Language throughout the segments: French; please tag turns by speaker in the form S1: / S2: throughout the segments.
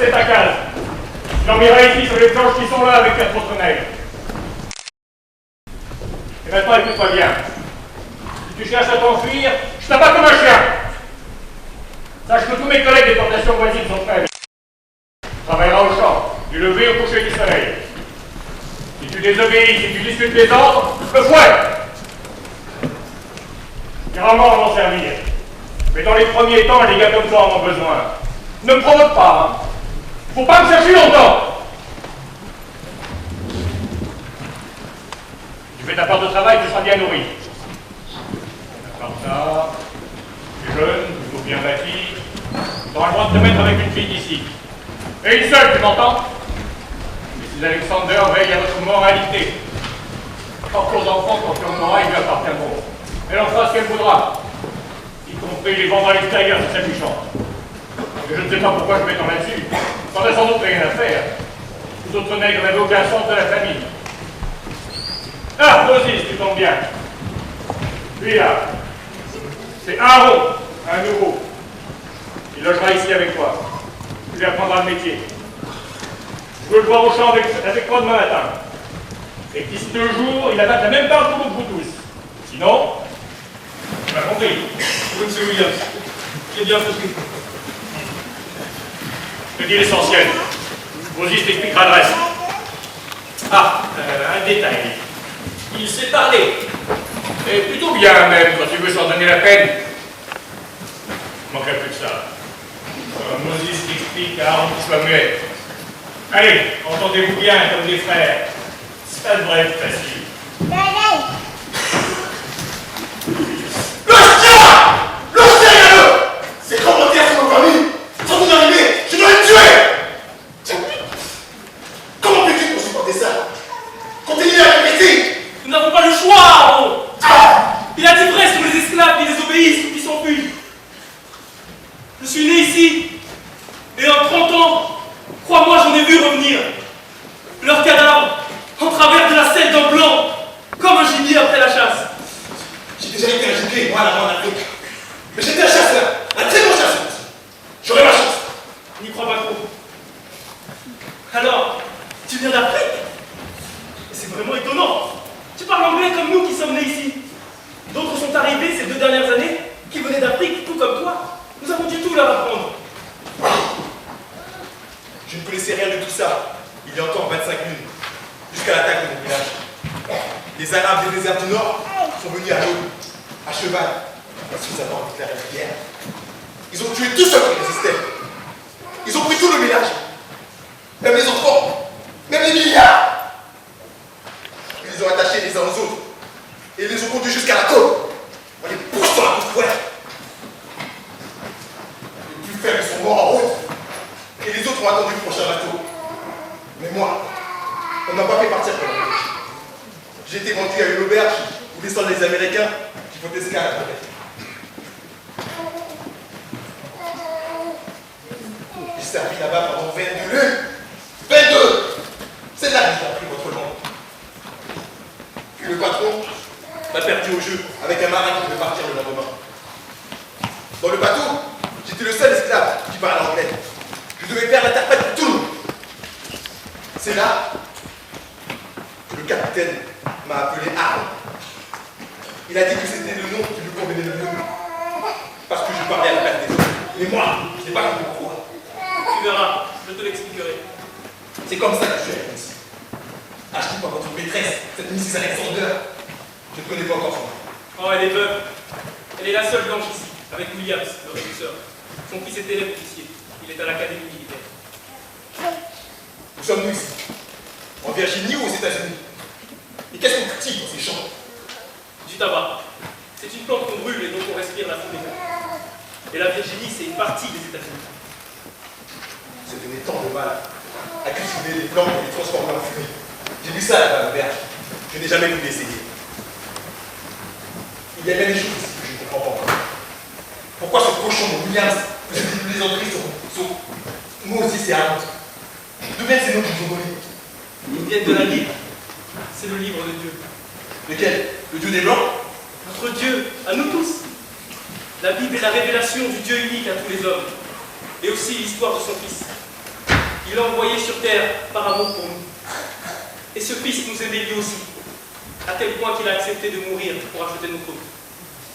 S1: c'est ta case. Tu dormiras ici sur les planches qui sont là avec 4 autres nègres. Et maintenant, écoute-moi bien. Si tu cherches à t'enfuir, je t'abats comme un chien. Sache que tous mes collègues des plantations voisines sont prêts. Tu travailleras au champ, du lever au coucher du soleil. Si tu désobéis, si tu discutes les ordres, le fouet. Gravement m'en servir. Mais dans les premiers temps, les gars comme toi en ont besoin. Ne me provoque pas, hein. Faut pas me chercher longtemps. Tu fais ta part de travail, tu seras bien nourri. À part ça, tu es jeune, plutôt bien bâti. Tu auras le droit de te mettre avec une fille d'ici. Et une seule, tu m'entends? Mrs. Alexander veille à votre moralité. Quant aux enfants, quand tu en auras, ils lui appartiendront. Elle en fera ce qu'elle voudra. Y compris les vendre à l'extérieur, si ça lui chante. Et je ne sais pas pourquoi je m'étends là-dessus. T'en as sans doute rien à faire. Les autres nègres n'avaient aucun sens de la famille. Ah, Moses, tu tombes bien. Lui là, c'est Aaron, un nouveau. Il logera ici avec toi. Tu lui apprendras le métier. Je veux le voir au champ avec toi demain matin. Et que d'ici 2 jours, il abatte la même part pour vous tous. Sinon, tu m'as compris.
S2: Oui, monsieur Williams. J'ai bien compris.
S1: Je te dis l'essentiel. Moses t'expliquera le reste. Ah, un détail. Il sait parler. Et plutôt bien même, quand tu veux s'en donner la peine. Il manquerait plus que ça. Moses t'explique à Aaron qu'il soit muet. Allez, entendez-vous bien comme des frères. Ça devrait être facile.
S2: Ces commentaires sur ma famille, sans vous arriver, je dois les tuer. Comment peux-tu pour supporter ça? Continuez à répéter.
S3: Nous n'avons pas le choix, Aaron. Il a dit vrai sur les esclaves qui désobéissent ou qui s'enfuient. Je suis né ici, et en 30 ans, crois-moi, j'en ai vu revenir. Leurs cadavres, en travers de la selle d'un blanc, comme un gibier après la chasse.
S2: J'ai déjà été un gibier, moi, là-bas en Afrique. Mais j'étais un chasseur, un très bon chasseur. J'aurai ma chance.
S3: N'y crois pas trop. Alors, tu viens d'Afrique? C'est vraiment étonnant. Tu parles anglais comme nous qui sommes nés ici. D'autres sont arrivés ces 2 dernières années qui venaient d'Afrique, tout comme toi. Nous avons dû tout leur apprendre.
S2: Je ne connaissais rien de tout ça, il y a encore 25 minutes, jusqu'à l'attaque de mon village. Les Arabes des déserts du Nord sont venus à l'eau, à cheval, parce qu'ils avaient déclaré la guerre. Ils ont tué tous ceux qui résistaient. Ils ont pris tout le village, même les enfants, même les milliards. Ils les ont attachés les uns aux autres et les ont conduits jusqu'à la côte. On les pousse dans la côte. Les plus faibles sont morts en route. Et les autres ont attendu le prochain bateau. Mais moi, on ne m'a pas fait partir pour la pêche. J'ai été vendu à une auberge où descendent les Américains qui font escale à la J'ai servi là-bas pendant 22 lunes. 22! C'est là que j'ai appris votre nom. Puis le patron m'a perdu au jeu avec un marin qui devait partir le lendemain. Dans le bateau, j'étais le seul esclave qui parlait anglais. Je devais faire l'interprète pour tout le monde. C'est là que le capitaine m'a appelé Aaron. Il a dit que c'était le nom qui lui convenait le mieux. Parce que je parlais à la place des autres. Mais moi, je n'ai pas compris pourquoi.
S3: Tu verras, je te l'expliquerai.
S2: C'est comme ça que je suis arrivé ici. Achetée par votre maîtresse, cette Mrs. Alexander. Je ne connais pas encore son nom.
S3: Oh, elle est veuve. Elle est la seule blanche ici, avec Williams, le régisseur. Son fils est élève officier. Il est à l'académie militaire.
S2: Où sommes-nous ici? En Virginie ou aux États-Unis? Et qu'est-ce qu'on cultive dans ces champs?
S3: Du tabac. C'est une plante qu'on brûle et dont on respire la fumée. Et la Virginie, c'est une partie des États-Unis.
S2: Vous avez donné tant de mal à cultiver les plantes et les transformer en fumée. J'ai vu ça là-bas à l'auberge. Je n'ai jamais voulu essayer. Il y a bien des choses que je ne comprends pas encore. Pourquoi ce cochon de Williams faisait des plaisanteries sur Moses et Aaron? D'où viennent ces noms qu'ils ont donnés?
S3: Ils viennent de la Bible. C'est le livre de Dieu.
S2: Lequel? Le Dieu des Blancs?
S3: Notre Dieu, à nous tous. La Bible est la révélation du Dieu unique à tous les hommes. Et aussi l'histoire de son Fils. Il l'a envoyé sur terre par amour pour nous. Et ce Fils nous aimait lui aussi, à tel point qu'il a accepté de mourir pour acheter nos fautes,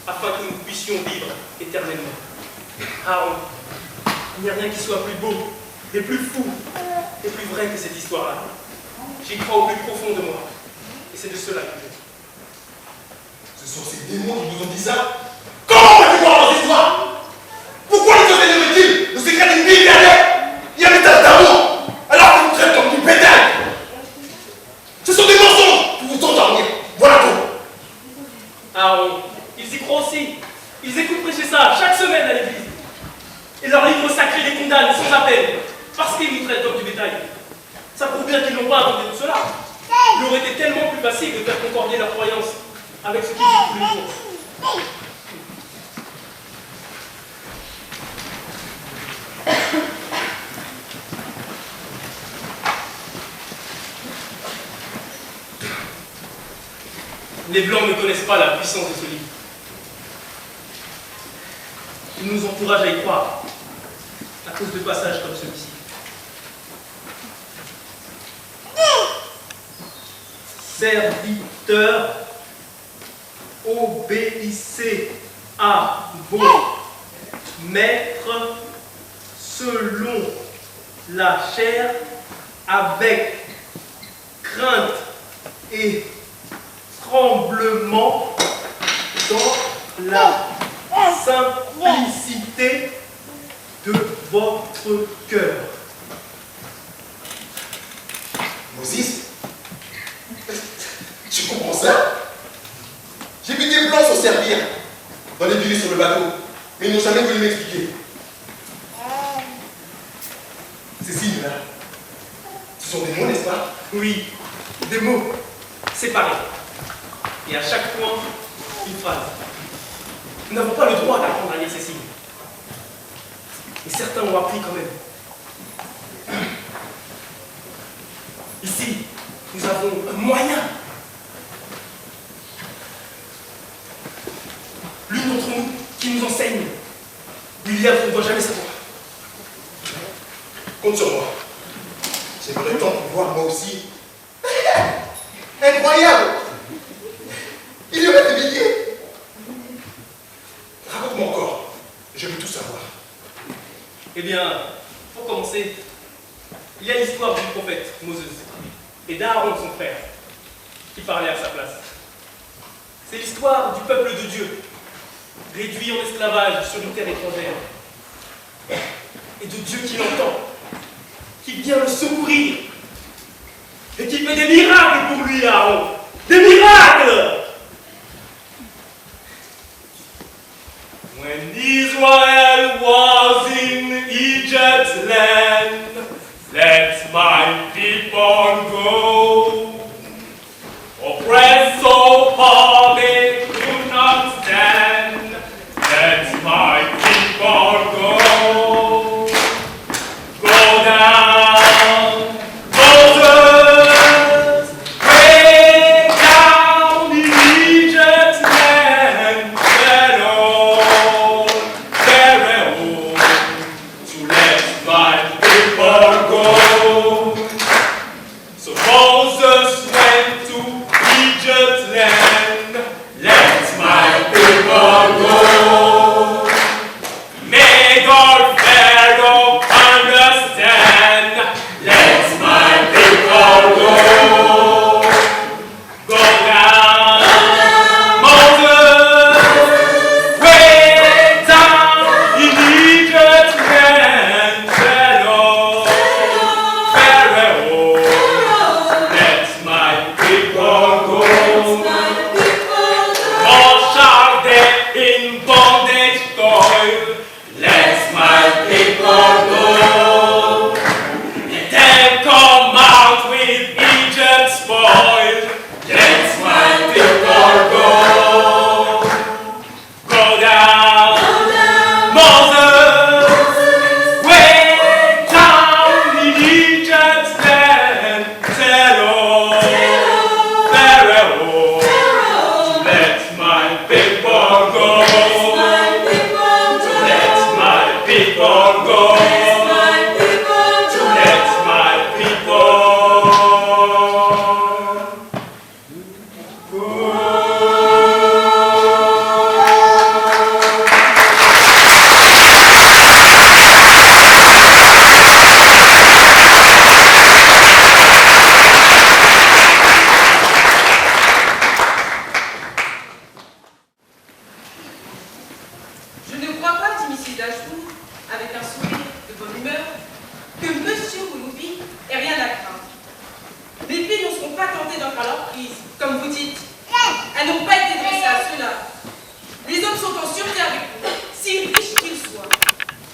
S3: afin que nous puissions vivre éternellement. Aaron, il n'y a rien qui soit plus beau, et plus fou, et plus vrai que cette histoire-là. J'y crois au plus profond de moi, et c'est de cela que je dis.
S2: Ce sont ces démons qui vous ont dit ça? Comment peux-tu croire dans cette histoire? Pourquoi les enseignements-ils le secret d'une vie dernière? Il y a des tas d'amour, alors qu'ils vous traitent comme du bétail. Ce sont des mensonges pour vous endormir. Voilà tout.
S3: Aaron, ils y croient aussi. Ils écoutent prêcher ça chaque semaine à l'église. Et leur livre sacré les condamne sans appel, parce qu'ils nous traitent comme du bétail. Ça prouve bien qu'ils n'ont pas inventé tout cela. Il aurait été tellement plus facile de faire concorder leur croyance avec ce qu'ils disent tous les jours. Les Blancs ne connaissent pas la puissance de ce livre. Ils nous encouragent à y croire, à cause de passages comme celui-ci. Serviteurs, obéissez à vos maîtres selon la chair, avec crainte et tremblement, dans la simplicité de votre cœur.
S2: Moses, tu comprends ça? J'ai vu des blancs s'en servir dans les villes sur le bateau, mais ils n'ont jamais voulu m'expliquer. Ces signes-là, ce sont des mots, n'est-ce pas?
S3: Oui, des mots séparés. Et à chaque point, une phrase. Nous n'avons pas le droit d'apprendre à lire ces signes. Et certains ont appris quand même. Ici, nous avons un moyen. L'une d'entre nous qui nous enseigne. William ne doit jamais savoir.
S2: Compte sur moi. J'aimerais tant pouvoir moi aussi. Incroyable! Il y aurait des milliers. Raconte-moi encore. Je veux tout savoir.
S3: Eh bien, pour commencer, il y a l'histoire du prophète Moses et d'Aaron, son frère, qui parlait à sa place. C'est l'histoire du peuple de Dieu, réduit en esclavage sur une terre étrangère. Et de Dieu qui l'entend, qui vient le secourir, et qui fait des miracles pour lui, Aaron. Des miracles! When Israel was in Egypt's land, let my people go. Oppressed so hard they could not stand, let my people go. Go down, Moses, way down in Egypt's land, Pharaoh, to let my people go. So Moses went to Egypt's land, let my people go. May God Pharaoh understand, let my people go. Go down, Moses, way down in Egypt's land, Pharaoh, let my people go. Or shall they in bondage toil, let my people go. Let them come out with Egypt's spoil, let my people go. Go down, Moses, way down in Egypt's land, Pharaoh, let my people go. Let my people go. Let
S4: avec un sourire de bonne humeur, que Monsieur Willoughby ait rien à craindre. Les filles ne seront pas tentées d'en faire leur prise, comme vous dites. Elles n'ont pas été dressées à cela. Les hommes sont en sûreté avec vous, si riches qu'ils soient.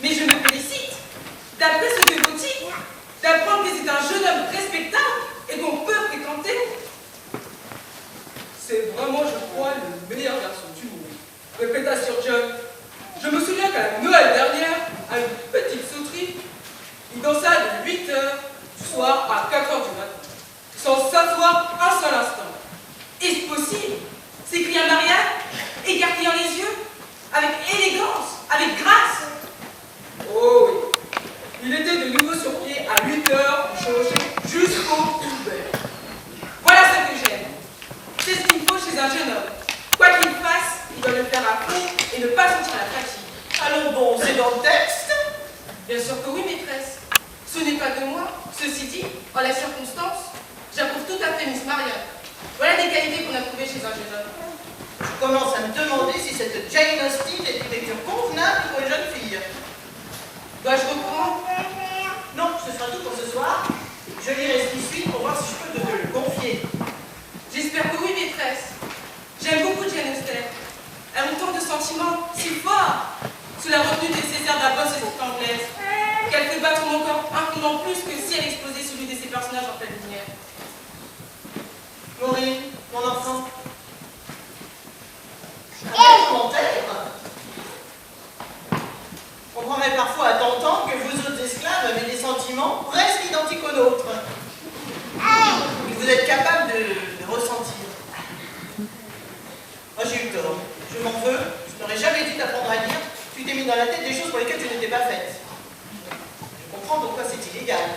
S4: Mais je me félicite, d'après ce que vous dites, d'apprendre que c'est un jeune homme respectable et qu'on peut fréquenter.
S3: C'est vraiment, je crois, le meilleur garçon du monde, répéta Sir John. Je me souviens qu'à la Noël dernière, à une petite sauterie, il dansa de 8 heures du soir à 4 heures du matin, sans s'asseoir un seul instant.
S4: Est-ce possible? S'écria Marianne, écartillant les yeux, avec élégance, avec grâce.
S3: Oh oui, il était de nouveau sur pied à 8 heures du chevauché jusqu'au Hubert.
S4: Voilà ce que j'aime. C'est ce qu'il faut chez un jeune homme. Quoi qu'il fasse, il doit le faire à fond et ne pas sentir la fatigue.
S5: Allons bon, c'est dans le texte.
S4: Bien sûr que oui, maîtresse. Ce n'est pas de moi. Ceci dit, en la circonstance, j'approuve tout à fait Miss Marianne. Voilà des qualités qu'on a trouvées chez un jeune homme.
S5: Je commence à me demander si cette Jane Austen est une lecture convenable pour une jeune fille.
S4: Dois-je reprendre?
S5: Non, ce sera tout pour ce soir. Je lirai ce qui suit pour voir si je peux te le confier.
S4: J'espère que oui, maîtresse. J'aime beaucoup Jane Austen. Elle a tant de sentiments si forts sous la retenue de César d'Abos et cette anglaise, qu'elle fait battre mon corps infiniment plus que si elle exposait celui de ses personnages en pleine lumière.
S5: Maureen, mon enfant. Un commentaire. On croirait parfois à t'entendre que vous autres esclaves avez des sentiments presque identiques aux nôtres. Que vous êtes capables de ressentir. Moi j'ai eu tort. Je m'en veux. Je n'aurais jamais dû t'apprendre à lire. Tu t'es mis dans la tête des choses pour lesquelles tu n'étais pas faite. Je comprends pourquoi c'est illégal.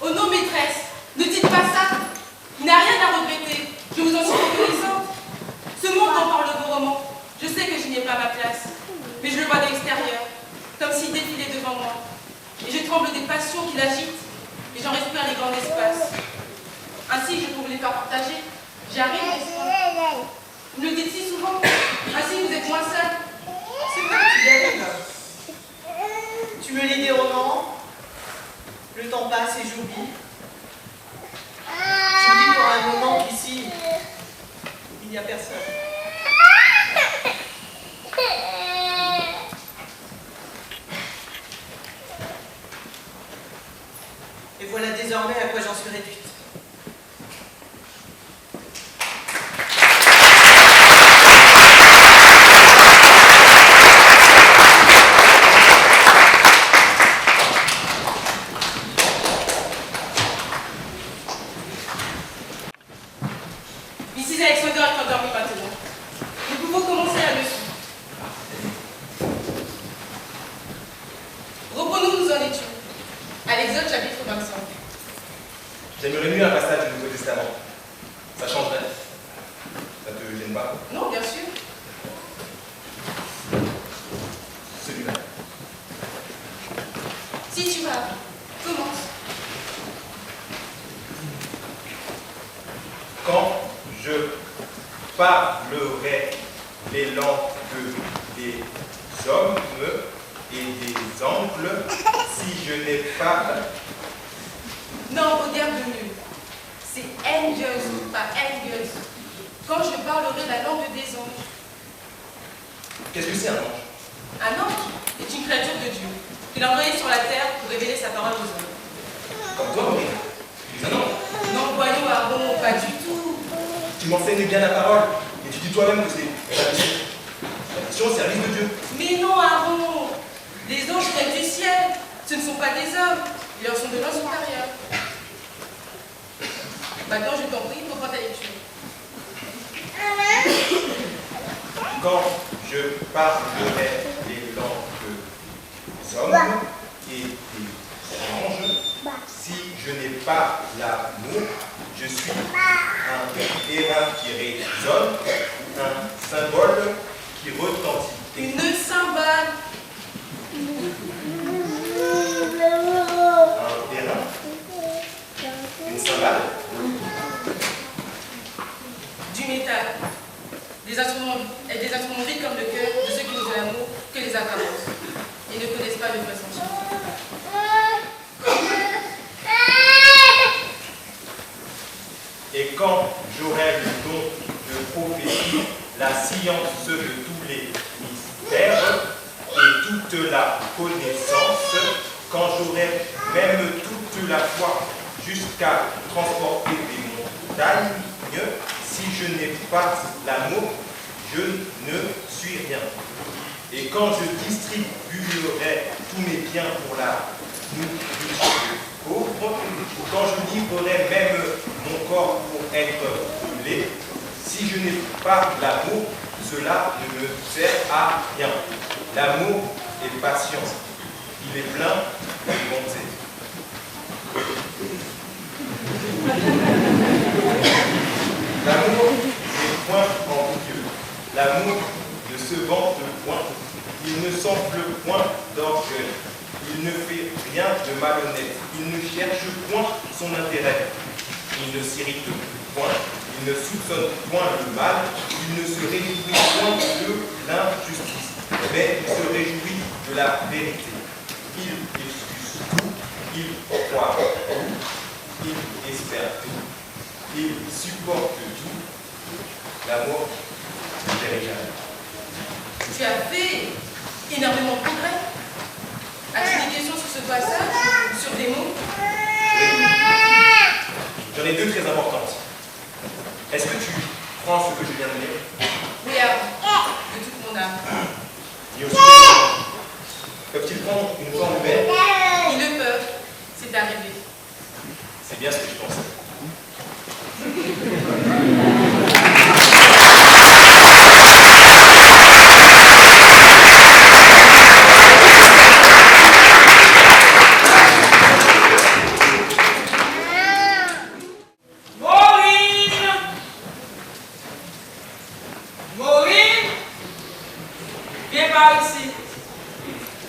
S4: Oh non, maîtresse, ne dites pas ça. Il n'a rien à regretter. Je vous en suis reconnaissante. Ce monde dont parle vos romans, je sais que je n'y ai pas ma place. Mais je le vois de l'extérieur, comme s'il défilait devant moi. Et je tremble des passions qui l'agitent. Et j'en respire les grands espaces. Ainsi, je trouve les faire partager. J'y arrive, n'est-ce pas? Vous me le dites si souvent. Ainsi, vous êtes moins seul.
S5: C'est vrai que tu y arrives. Tu me lis des romans. Le temps passe et j'oublie. J'oublie pour un moment qu'ici, il n'y a personne. Et voilà désormais à quoi j'en suis réduite.
S4: Mrs. Alexander est endormie maintenant. Nous pouvons commencer là-dessus. Reprenons-nous en étude. À l'Exode, chapitre 25.
S2: J'aimerais mieux un passage du Nouveau Testament. Ça changerait? Ça te gêne pas?
S4: Non, bien sûr.
S2: Celui-là.
S4: Si tu vas, commence.
S2: Quand je parlerai les langues des hommes et des angles, si je n'ai pas...
S4: Non, regarde mieux. C'est angels, pas angels. Quand je parlerai la langue des anges.
S2: Qu'est-ce que c'est un ange?
S4: Un ange est une créature de Dieu qu'il a envoyée sur la terre pour révéler sa parole aux hommes.
S2: Comme toi, Maureen. Tu es un ange.
S4: Non, voyons, Aaron, pas du tout.
S2: Tu m'enseignes bien la parole, et tu dis toi-même que c'est la mission au service de Dieu.
S4: Mais non, Aaron. Les anges viennent du ciel. Ce ne sont pas des hommes. Ils leur sont de l'un supérieur. Maintenant, je t'en prie, reprends ta lecture.
S2: Quand je parlerai les langues des hommes et des anges, si je n'ai pas l'amour, je suis un terrain qui résonne, un symbole qui retentit.
S4: Une cymbale.
S2: Un terrain, une cymbale,
S4: Du métal. Des instruments vides comme le cœur de ceux qui nous ont l'amour que les apparences. Ils ne connaissent pas le vrais sentiments.
S2: Et quand j'aurai le don de prophétie, la science de tous les mystères et toute la connaissance, quand j'aurai même toute la foi jusqu'à transporter des montagnes, si je n'ai pas l'amour, je ne suis rien. Et quand je distribuerai tous mes biens pour la nourriture des pauvres, quand je livrerai même mon corps pour être brûlé, si je n'ai pas l'amour, cela ne me sert à rien. L'amour est patient, il est plein de bonté. L'amour n'est point orgueilleux. L'amour ne se vante point. Il ne s'enfle point d'orgueil. Il ne fait rien de malhonnête. Il ne cherche point son intérêt. Il ne s'irrite point. Il ne soupçonne point le mal. Il ne se réjouit point de l'injustice. Mais il se réjouit de la vérité. Il excuse tout. Il croit tout. Il espère tout. Il supporte tout. L'amour ne périt jamais.
S4: Tu as fait énormément de progrès. As-tu des questions sur ce passage, sur des mots?
S2: Oui. J'en ai deux très importantes. Est-ce que tu prends ce que je viens de lire?
S4: Oui, de toute mon âme.
S2: Et aussi, peuvent-ils prendre une forme humaine?
S4: Ils le peuvent, c'est arrivé.
S2: C'est bien ce que je pensais.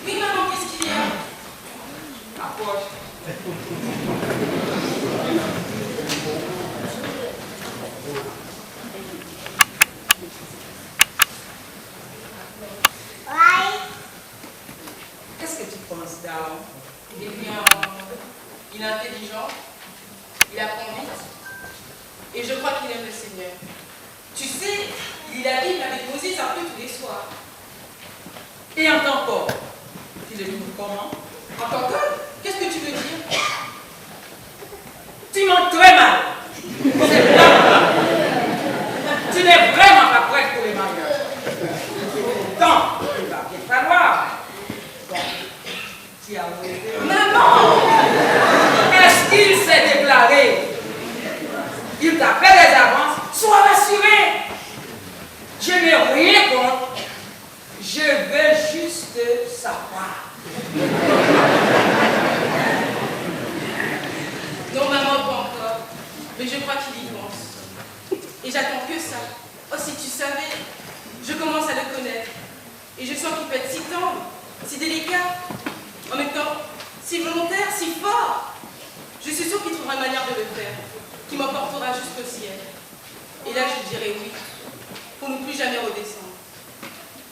S4: Oui, maman, qu'est-ce qu'il y a?
S6: Approche. Qu'est-ce que tu penses d'Aaron?
S4: Eh bien, il est intelligent, il apprend vite, et je crois qu'il aime le Seigneur. Tu sais, il lit la Bible avec Moïse un peu tous les soirs.
S6: Et en tant qu'homme, tu le trouves comment?
S4: En tant qu'homme, qu'est-ce que tu veux dire?
S6: Tu montes très mal. C'est vraiment. Tu n'es vraiment pas prête pour les mariages. Pourtant, il va bien falloir. Bon, tu as oublié.
S4: Maman!
S6: Est-ce qu'il s'est déclaré? Il t'a fait des avances? Sois rassuré. Je n'ai rien contre. Je veux juste savoir.
S4: Non, maman, pas encore. Mais je crois qu'il y pense. Et j'attends que ça. Oh, si tu savais, je commence à le connaître. Et je sens qu'il peut être si tendre, si délicat, en même temps, si volontaire, si fort. Je suis sûre qu'il trouvera une manière de le faire, qui m'emportera jusqu'au ciel. Et là, je dirai oui, pour ne plus jamais redescendre.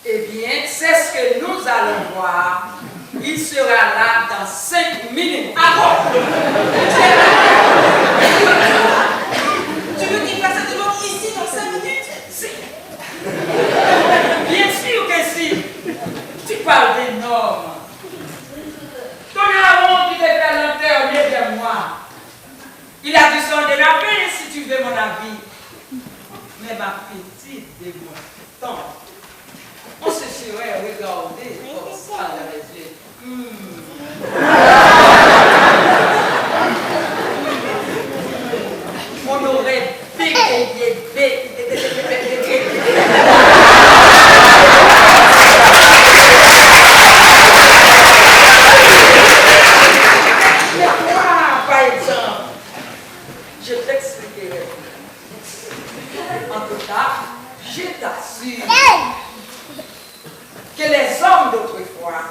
S6: Eh bien, c'est ce que nous allons voir. Il sera là dans 5 minutes. Ah bon?
S4: Tu veux qu'il fasse sa demande ici dans 5 minutes?
S6: Si. Bien sûr que si. Tu parles des normes. Ton Aaron qui te fait l'enterrer de moi. Il a dû s'en déraper si tu veux mon avis. Mais ma petite dégoûtante. On se serait regardé comme ça dans les yeux. On aurait bégayé. Par exemple, je t'expliquerai. En tout cas, je t'assure que les hommes d'autrefois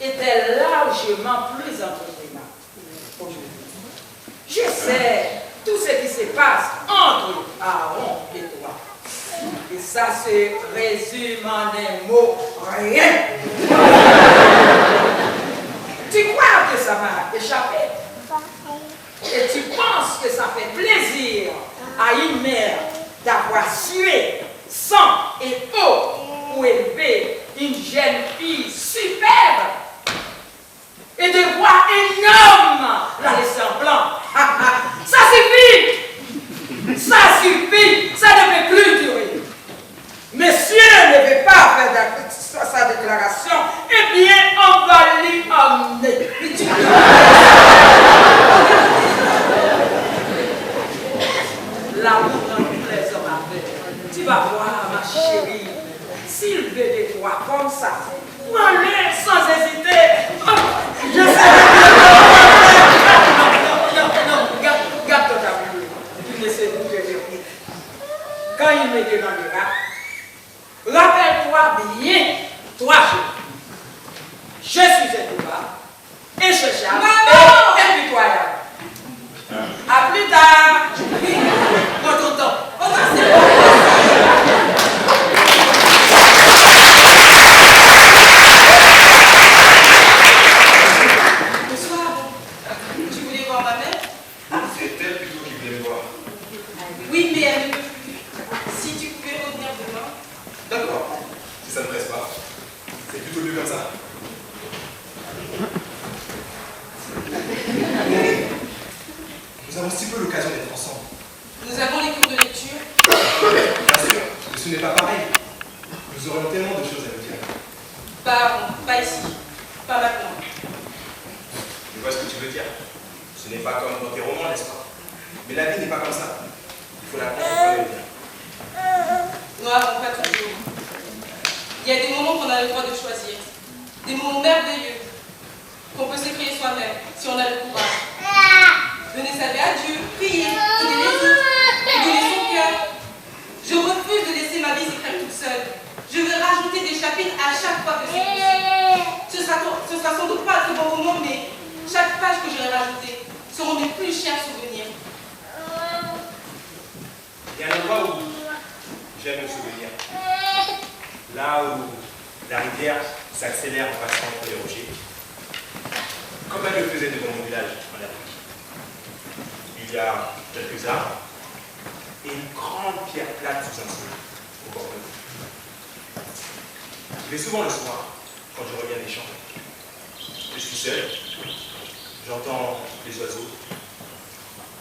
S6: étaient largement plus entreprenants aujourd'hui. Je sais tout ce qui se passe entre Aaron et toi. Et ça se résume en un mot, rien. sociable
S4: Maman!
S6: et impitoyable. À plus tard.
S5: Prends ton temps.
S4: Oh non, c'est bon. Bonsoir. Tu voulais voir ma mère?
S2: C'est elle plutôt qui voulait me voir.
S4: Oui, mais elle ne peut plus. Si tu pouvais revenir demain.
S2: D'accord, si ça ne presse pas. C'est plutôt mieux comme ça. Nous avons si peu l'occasion d'être ensemble.
S4: Nous avons les cours de lecture.
S2: Bien sûr, mais ce n'est pas pareil. Nous aurions tellement de choses à nous dire.
S4: Pas ici. Pas maintenant.
S2: Je vois ce que tu veux dire. Ce n'est pas comme dans tes romans, n'est-ce pas? Mais la vie n'est pas comme ça. Il faut la prendre pour le bien.
S4: Nous n'avons pas toujours. Il y a des moments qu'on a le droit de choisir. Des moments merveilleux. Qu'on peut s'écrire soi-même, si on a le courage. Donner sa vie à Dieu, prier, aider les autres, donner son cœur. Je refuse de laisser ma vie s'écrire toute seule. Je veux rajouter des chapitres à chaque fois que c'est possible. Ce sera sans doute pas un très bon roman, mais chaque page que j'aurai rajoutée seront mes plus chers souvenirs.
S2: Il y a un endroit où j'aime me souvenir. Là où la rivière s'accélère en passant entre les rochers. Comme elle le faisait devant mon village en Afrique. Il y a quelques arbres et une grande pierre plate sous un sol au bord de l'eau. Je vais souvent le soir, quand je reviens des champs. Je suis seul, j'entends les oiseaux,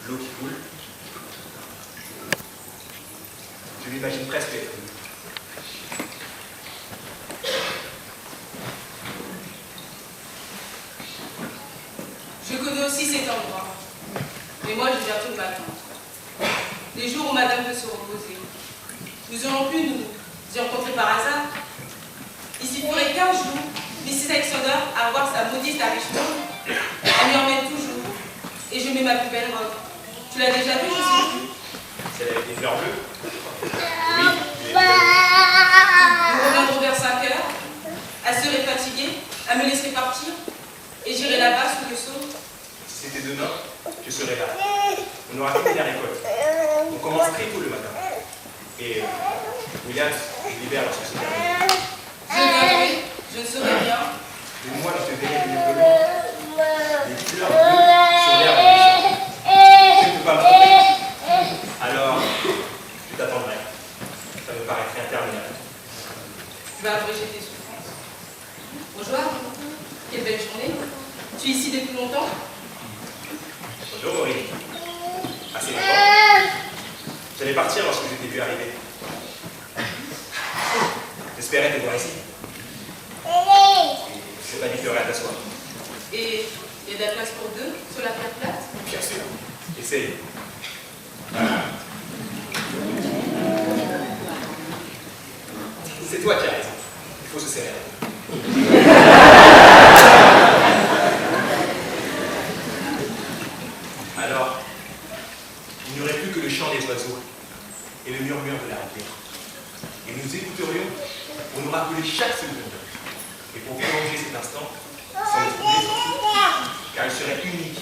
S2: l'eau qui coule. Je m'imagine presque être nu.
S4: Je connais aussi cet endroit. Mais moi, je viens tout le matin. Les jours où madame veut se reposer. Nous aurions pu nous y rencontrer par hasard. Il s'y ferait 15 jours, Mrs. Alexander à voir sa modiste à Richmond. Elle m'y emmène toujours. Et je mets ma plus belle robe. Tu l'as déjà vue, je sais plus.
S2: Celle avec des fleurs bleues? Oui,
S4: Nous reviendrons vers 5 heures. Elle serait fatiguée. Elle me laisserait partir. Et j'irai là-bas sous le saut.
S2: si c'était demain, je serais là. On aura fini la récolte. On commence très tôt le matin. Et Williams libère lorsque c'est terminé.
S4: Je viendrai, je ne saurais rien.
S2: Et moi, je te verrai venir de loin. Les fleurs bleues sur l'herbe des champs. Tu ne peux pas me tromper. Alors, je t'attendrai. Ça me paraîtrait interminable.
S4: Tu vas abréger tes souffrances. Bonjour. Quelle belle journée. Tu es ici depuis longtemps?
S2: Bonjour Maureen. Assez longtemps. J'allais partir lorsque je t'ai vu arriver. J'espérais te voir ici. Je n'ai pas dit que tu aurais à t'asseoir.
S4: Et il y a de la place pour deux sur la pierre plate?
S2: Bien sûr. Essaye. C'est toi qui as raison. Il faut se serrer. Alors, il n'y aurait plus que le chant des oiseaux et le murmure de la rivière. Et nous écouterions pour nous rappeler chaque seconde. Et pour prolonger cet instant, sans le trouver surtout, car il serait unique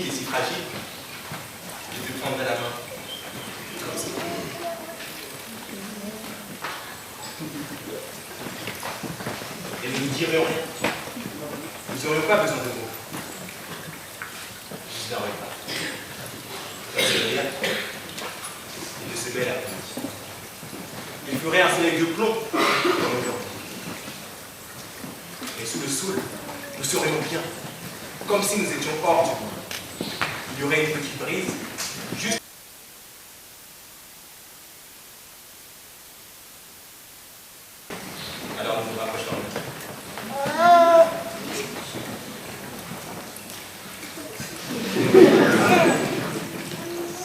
S2: et si fragile, je te prendrais la main, comme ça. Et nous ne dirions rien. Nous n'aurions pas besoin de mots. Juste d'un regard. D'un seul rire. Et de ce bel après-midi. Il ferait un soleil de plomb dans nos murs. Et sous le saule, nous serions bien, comme si nous étions hors du monde. Il y aurait une petite brise, juste. Alors nous nous rapprochons.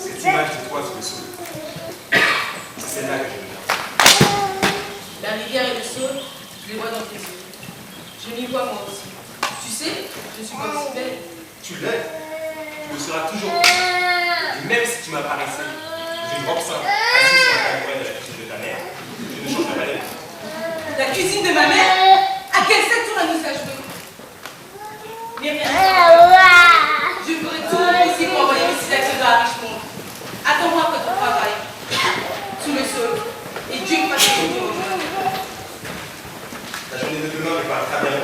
S2: Cette image de toi sous le saule, c'est celle-là que j'aime bien.
S4: La rivière et le saule, je les vois dans tes yeux. Je m'y vois moi aussi. Tu sais, je suis pas aussi belle.
S2: Tu l'es, tu le seras toujours. Et même si tu m'apparaissais dans une robe simple, assise sur la tabouret de la cuisine de ta mère, je ne changerai pas d'avis.
S4: La cuisine de ma mère? À quel secteur elle nous a joué? Mais rien. Je ferai tout mon possible pour envoyer mes actions à Richmond. Attends-moi après ton travail. Sous le sol. Et Dieu me fasse que tu rejoignes.
S2: La journée de demain me paraît très bien.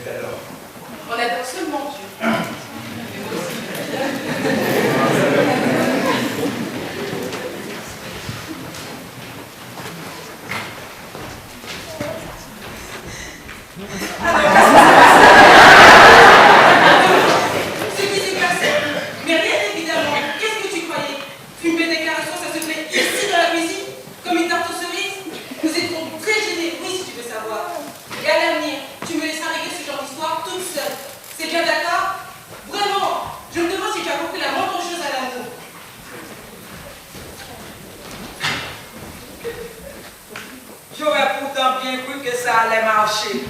S2: Et alors?
S4: On adore seulement Dieu. Ce qui s'est passé, mais rien évidemment. Qu'est-ce que tu croyais? Une belle déclaration, ça se fait ici dans la cuisine, comme une tarte aux cerises? Nous étions très gênés, oui, si tu veux savoir. Et à l'avenir, tu me laisseras régler ce genre d'histoire toute seule. C'est bien d'accord? Vraiment, je me demande si tu as compris la moindre chose à l'amour.
S6: J'aurais pourtant bien cru que ça allait marcher.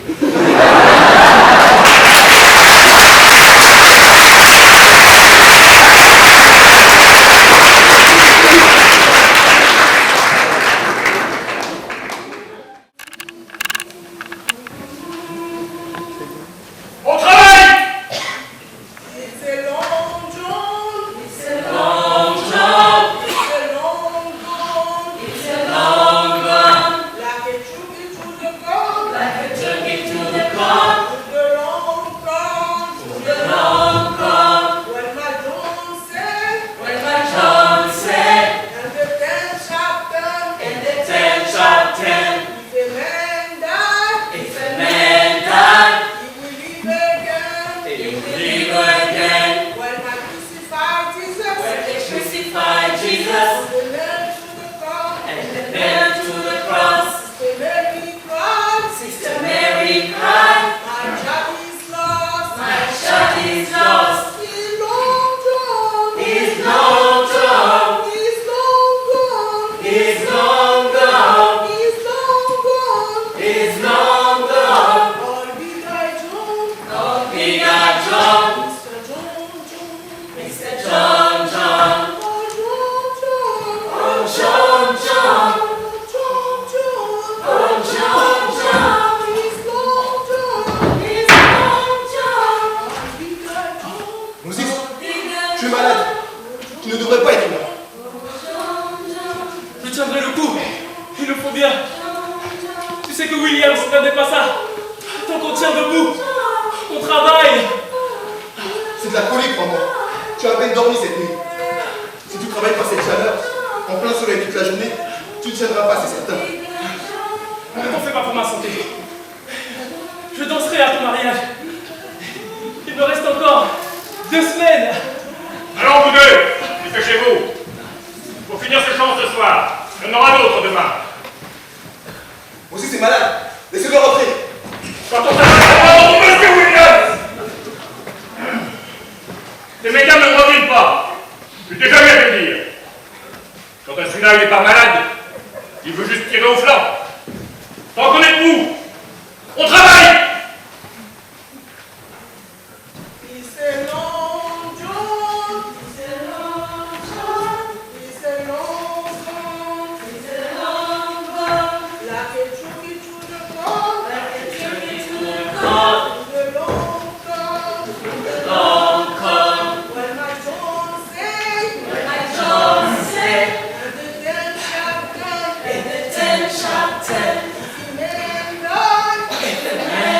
S1: Au travail!
S5: It's a long job.
S3: It's a long job.
S5: It's a long gone.
S3: It's a long run.
S5: Like a turkey to the gun.
S3: Like a turkey to the corn.
S5: The long gone.
S3: The long gone.
S5: When my John said,
S3: When my John said,
S5: and the 10th chapter,
S3: in the 10th chapter,
S5: if a man die,
S3: if a man died,
S5: he will live again.
S3: he will live again.
S5: When I crucified Jesus,
S3: When they crucified Jesus
S5: the nail to the cross,
S3: and they nailed to the cross,
S5: the Mary cried,
S3: Sister Mary cried,
S5: my child is lost.
S3: my child is lost.
S5: He's long gone.
S3: He's long gone.
S5: He's long gone.
S3: He's long gone.
S5: He's long gone.
S3: He's long gone.
S5: All big eye John,
S3: Oh, big eyed John,
S5: Mr. John, John,
S3: Mr. John, John,
S5: oh John, John,
S3: oh, John, John,
S5: John, John,
S3: oh, John, John,
S5: he's long gone.
S3: he's long John.
S5: All big eye John,
S2: Moses,
S3: Big eyed
S2: tu es malade. Tu ne devrais pas être là.
S3: John, John, John, John, je tiendrai le coup. Il le faut bien. Tu sais que Williams ne perdait pas ça. Tant qu'on tient debout, on travaille.
S2: C'est de la folie, crois-moi. Tu as à peine dormi cette nuit. Si tu travailles par cette chaleur, en plein soleil toute la journée, tu ne tiendras pas, c'est certain.
S3: Ne t'en fais pas pour ma santé. Je danserai à ton mariage. Il me reste encore 2 semaines.
S1: Allons, vous deux, dépêchez-vous. Pour finir ce chant ce soir, il y en aura d'autres demain.
S2: Moses est malade. Laissez-le rentrer.
S1: Quand on s'appelle Monsieur Williams! Ces mesdames ne me reviennent pas. Je t'ai jamais fait dire. Quand un celui-là n'est pas malade, il veut juste tirer au flanc. Tant qu'on est debout, on travaille!
S5: It's a long John,
S3: It's a long John,
S5: it's a long gone,
S3: it's a long gone.
S5: like a turkey to the gun,
S3: Like a turkey to the corn,
S5: the long gone.
S3: the long corn.
S5: When my John said,
S3: When my John said,
S5: and the 10th chapter,
S3: in the 10th chapter,
S5: if a man die,
S3: if a man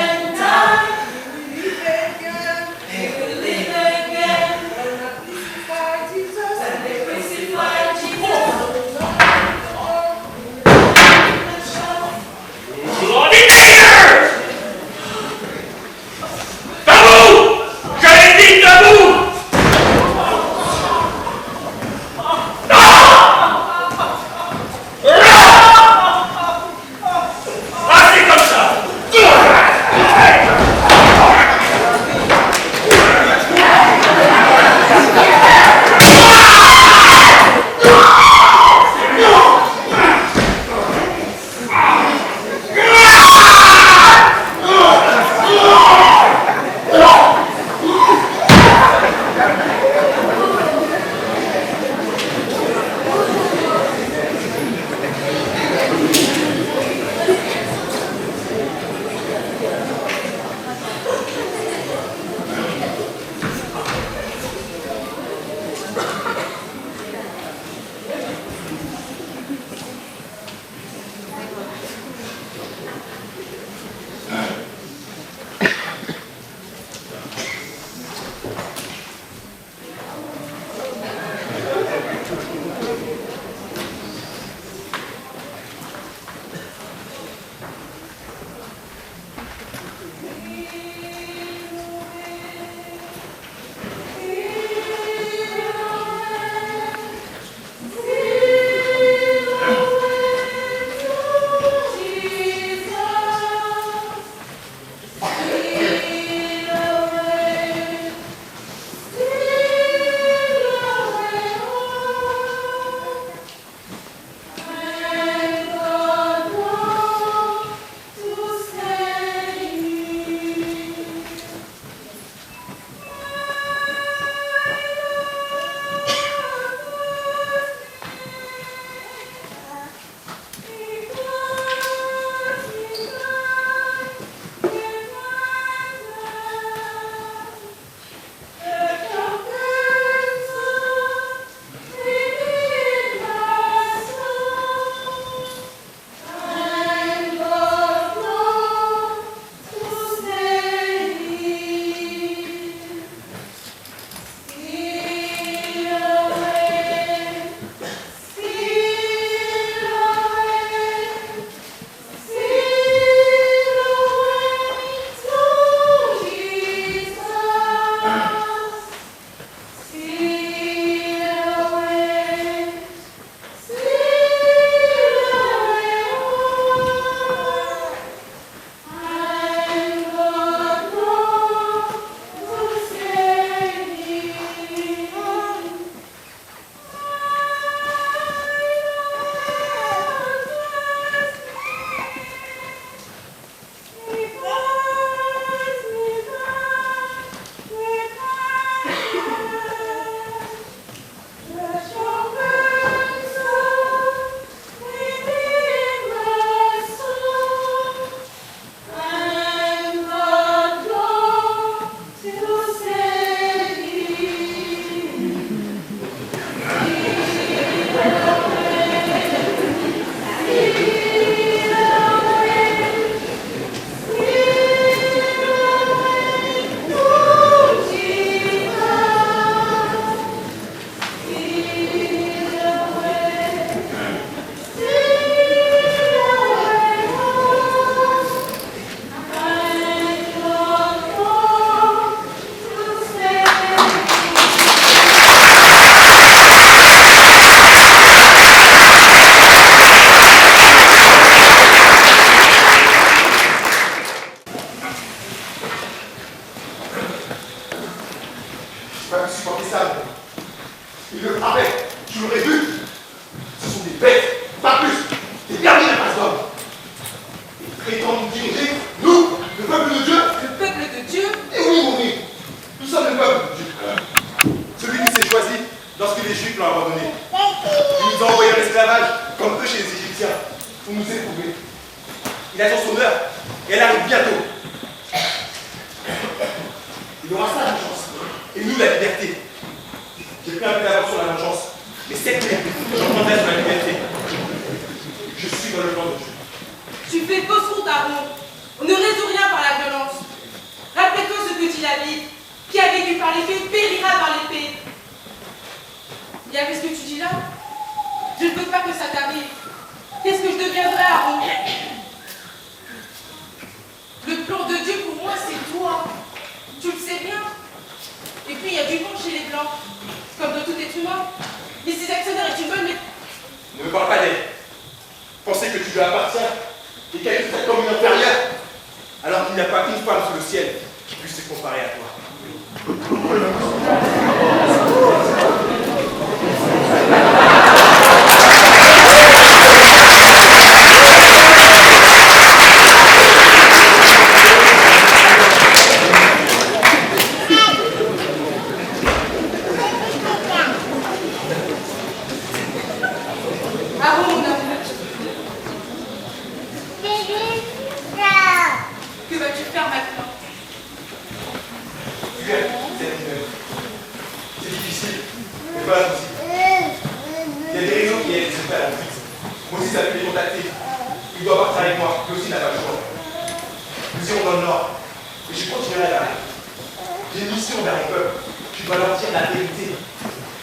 S2: J'ai une mission vers mon peuple. Je dois leur dire la vérité.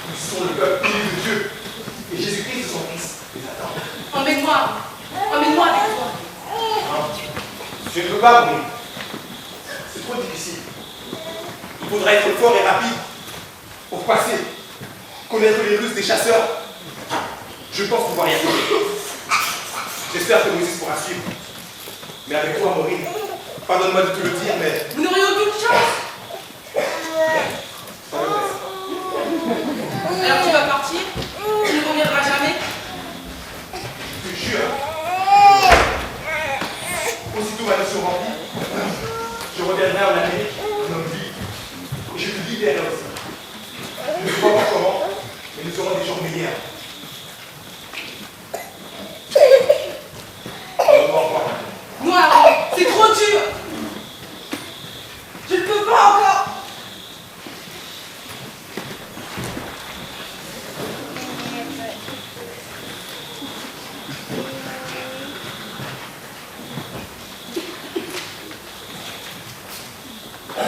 S2: Ils sont le peuple élu de Dieu. pas, mais c'est trop difficile. Il faudra être fort et rapide pour passer, connaître les ruses des chasseurs. Je pense pouvoir y arriver. J'espère que Moïse pourra suivre. Mais avec toi, Maureen, pardonne-moi de te le dire, mais...
S4: Vous n'aurez aucune chance. Alors tu vas partir? Tu ne reviendras jamais?
S2: Je te jure. Aussitôt ma mission remplie, je reviendrai en Amérique, en homme libre. Et je te libérerai aussi. Je ne sais pas comment, mais nous aurons des jours meilleurs.
S4: Non, Aaron, c'est trop dur. Je ne peux pas encore.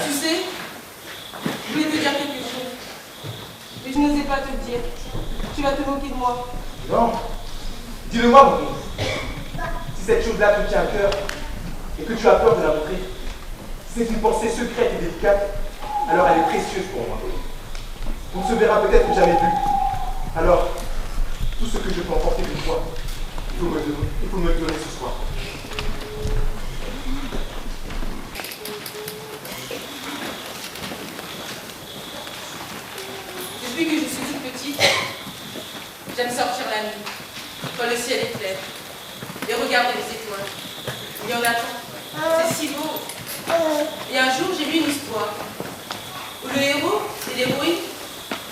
S4: Tu sais, je voulais te dire quelque chose, mais je n'osais pas te le dire. Tu vas te moquer de moi.
S2: Non. Dis-le-moi, Maureen. Si cette chose-là te tient à cœur et que tu as peur de la montrer, si c'est une pensée secrète et délicate, alors elle est précieuse pour moi. On ne se verra peut-être jamais plus. Alors, tout ce que je peux emporter d'une fois, il faut me le donner ce soir.
S4: Depuis que je suis toute petite, j'aime sortir la nuit, quand le ciel est clair, et regarder les étoiles. Il y en a tant, c'est si beau. Et un jour, j'ai lu une histoire où le héros et l'héroïne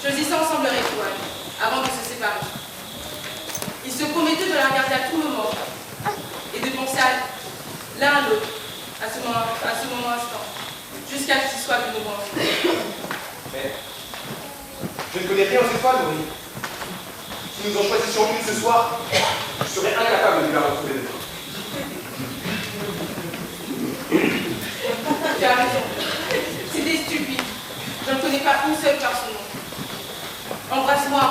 S4: choisissaient ensemble leur étoile avant de se séparer. Ils se promettaient de la regarder à tout moment et de penser à l'un à l'autre à ce moment instant, jusqu'à ce qu'ils soient de nouveau ensemble.
S2: Mais je ne connais rien aux étoiles, Maureen. Si nous en choisissions une ce soir, je serais incapable de la retrouver demain.
S4: Tu as raison. C'est des stupides. Je ne connais pas une seule par son nom. Embrasse-moi.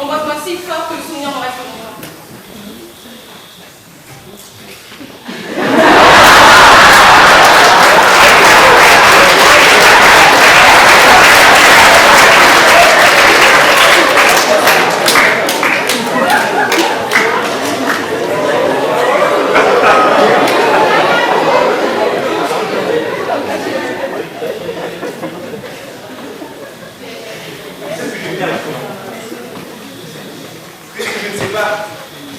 S4: Embrasse-moi si fort que le souvenir m'en reste en moi.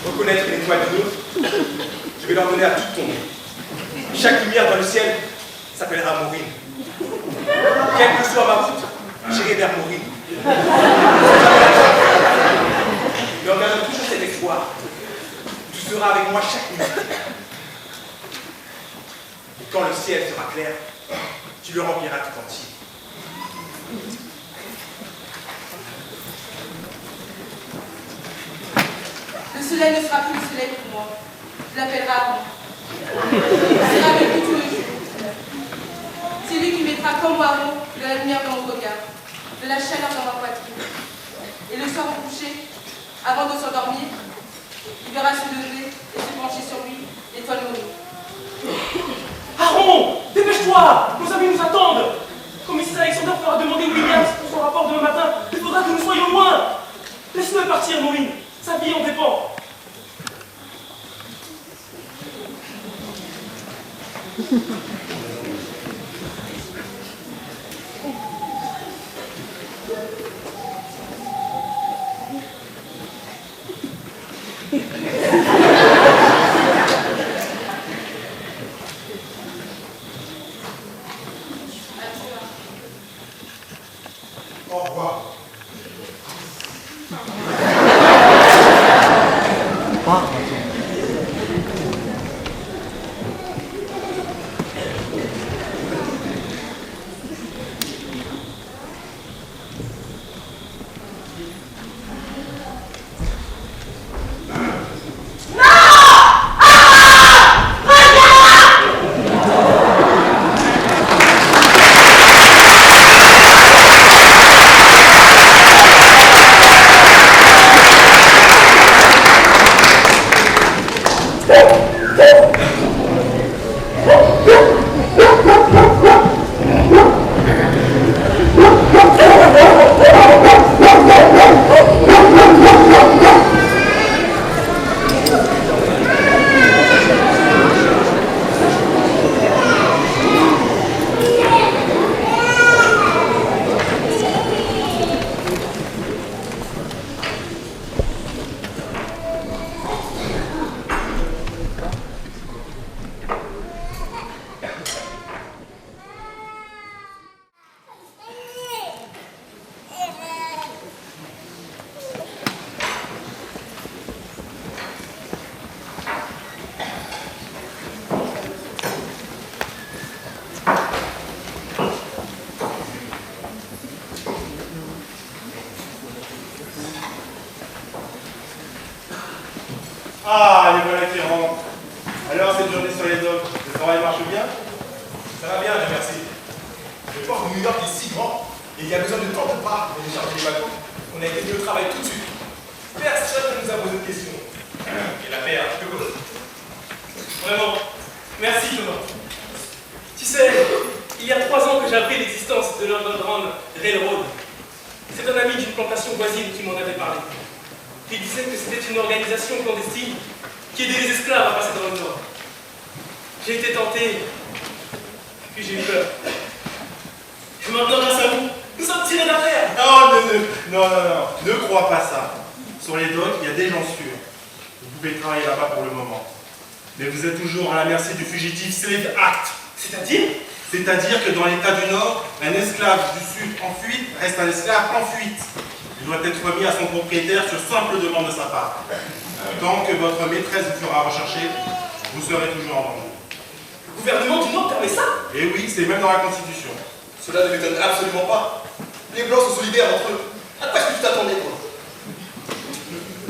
S2: Reconnaître l'étoile de l'autre, je vais leur donner à toute tomber. Chaque lumière dans le ciel s'appellera Maureen. Quelle que soit ma route, j'irai vers Maureen. Mais en gardant toujours cet espoir, tu seras avec moi chaque nuit. Et quand le ciel sera clair, tu le rempliras tout entier.
S4: Le soleil ne sera plus le soleil pour moi. Je l'appellerai Aaron. Il sera avec lui tout le jour. C'est lui qui mettra comme Aaron de la lumière dans mon regard, de la chaleur dans ma poitrine. Et le soir au coucher, avant de s'endormir, il verra se lever et se pencher sur lui, l'étoile Maureen.
S3: Aaron, dépêche-toi! Nos amis nous attendent! Comme Mrs. Alexander fera demander Williams pour son rapport demain matin, il faudra que nous soyons loin! Laisse-le partir, Maureen. Sa vie en dépend.
S2: Au revoir. Ah, les voilà qui rentrent. Alors, cette journée sur les docks, le travail marche bien?
S7: Ça va bien, Dieu merci. Le port de New York est si grand et il y a besoin de tant de parts pour décharger les bateaux qu'on a été mis au travail tout de suite. Personne ne nous a posé de questions. Et la paix, hein, que vous.
S3: Vraiment, merci Thomas. Tu sais, il y a 3 ans que j'ai appris l'existence de l'Underground Railroad. C'est un ami d'une plantation voisine qui m'en avait parlé. Il disait que c'était une organisation clandestine qui aidait les esclaves à passer dans le Nord. J'ai été tenté, puis j'ai eu peur. Et maintenant, grâce à vous, nous sommes tirés d'affaire.
S2: Non, ne crois pas ça. Sur les docks, il y a des gens sûrs. Vous pouvez travailler là-bas pour le moment. Mais vous êtes toujours à la merci du Fugitive Slave Act. C'est-à-dire que dans l'État du Nord, un esclave du Sud en fuite reste un esclave en fuite. Il doit être remis à son propriétaire sur simple demande de sa part. Tant que votre maîtresse vous fera rechercher, vous serez toujours en danger.
S3: Le gouvernement du Nord permet ça?
S2: Et oui, c'est même dans la Constitution. Cela ne m'étonne absolument pas. Les Blancs sont solidaires entre eux. À quoi est-ce que tu t'attendais, toi?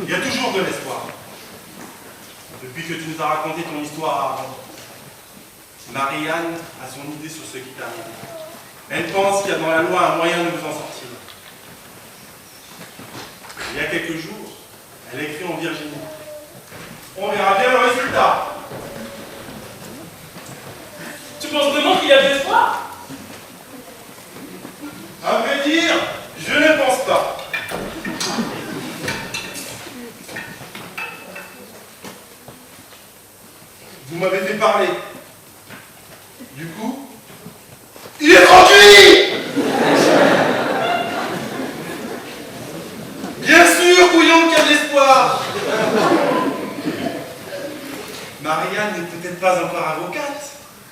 S2: Il y a toujours de l'espoir. Depuis que tu nous as raconté ton histoire avant, Marie-Anne a son idée sur ce qui t'arrive. Elle pense qu'il y a dans la loi un moyen de vous en sortir. Il y a quelques jours, elle a écrit en Virginie. On verra bien le résultat.
S3: Tu penses vraiment qu'il y a de l'espoir?
S2: À vrai dire, je ne pense pas. Vous m'avez fait parler. Du coup, il est tranquille. Bien sûr, couillon, qu'il y a de l'espoir. Marianne n'est peut-être pas encore avocate,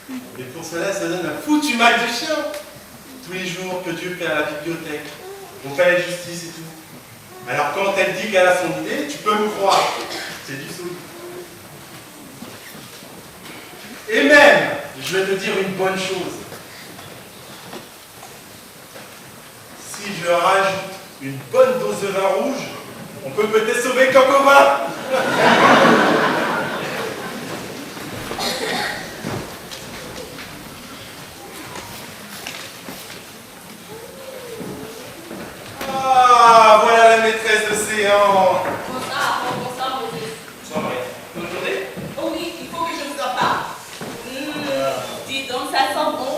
S2: mais pour cela, ça donne un foutu mal de chien. Tous les jours que Dieu fait à la bibliothèque, au palais de justice et tout. Alors quand elle dit qu'elle a son idée, tu peux me croire. C'est du solide. Et même, je vais te dire une bonne chose. Si je rajoute une bonne dose de vin rouge, on peut peut-être sauver Cocobin. Ah, voilà la maîtresse d'océan.
S4: Bonsoir, Moses.
S3: Bonsoir Marie. Bonne journée.
S5: Oh oui, il faut que je vous en parle.
S4: Dis donc, ça sent bon.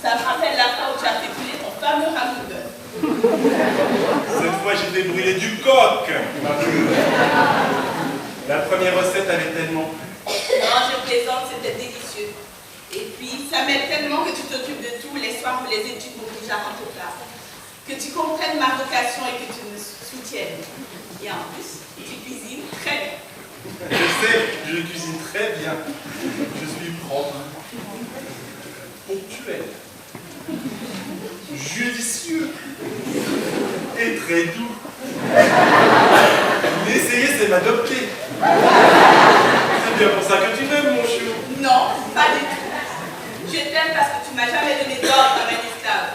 S4: Ça me rappelle la fois où tu as fait couler ton fameux hamburger.
S2: Cette fois, j'ai débrûlé du coq. La première recette avait tellement plu.
S4: Non, je plaisante, c'était délicieux. Et puis, ça m'aide tellement que tu t'occupes de tout les soirs où les études m'obligent à rentrer tard. Que tu comprennes ma vocation et que tu me soutiennes. Et en plus, tu cuisines très bien.
S2: Je sais, je cuisine très bien. Je suis propre, ponctuel, judicieux et très doux. L'essayer, c'est m'adopter. C'est bien pour ça que tu m'aimes, mon chou.
S4: Non, pas du tout. Je t'aime parce que tu m'as jamais donné d'ordre comme un esclave,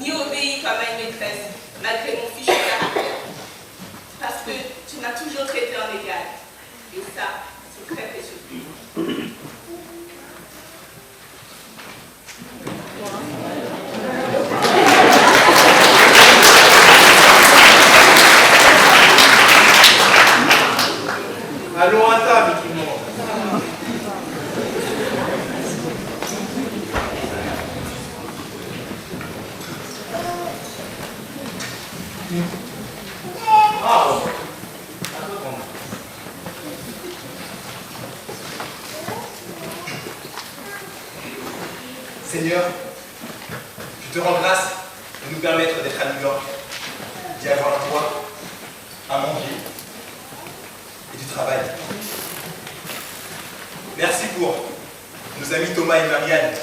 S4: ni obéi comme à une maîtresse, malgré mon fichu caractère. Parce que tu m'as toujours traité en égal. Et ça, c'est très précieux.
S2: Allons à table, tout le monde. Bravo.
S7: Seigneur, je te rends grâce de nous permettre d'être à New York, d'y avoir un toit, à manger et du travail. Merci pour nos amis Thomas et Marianne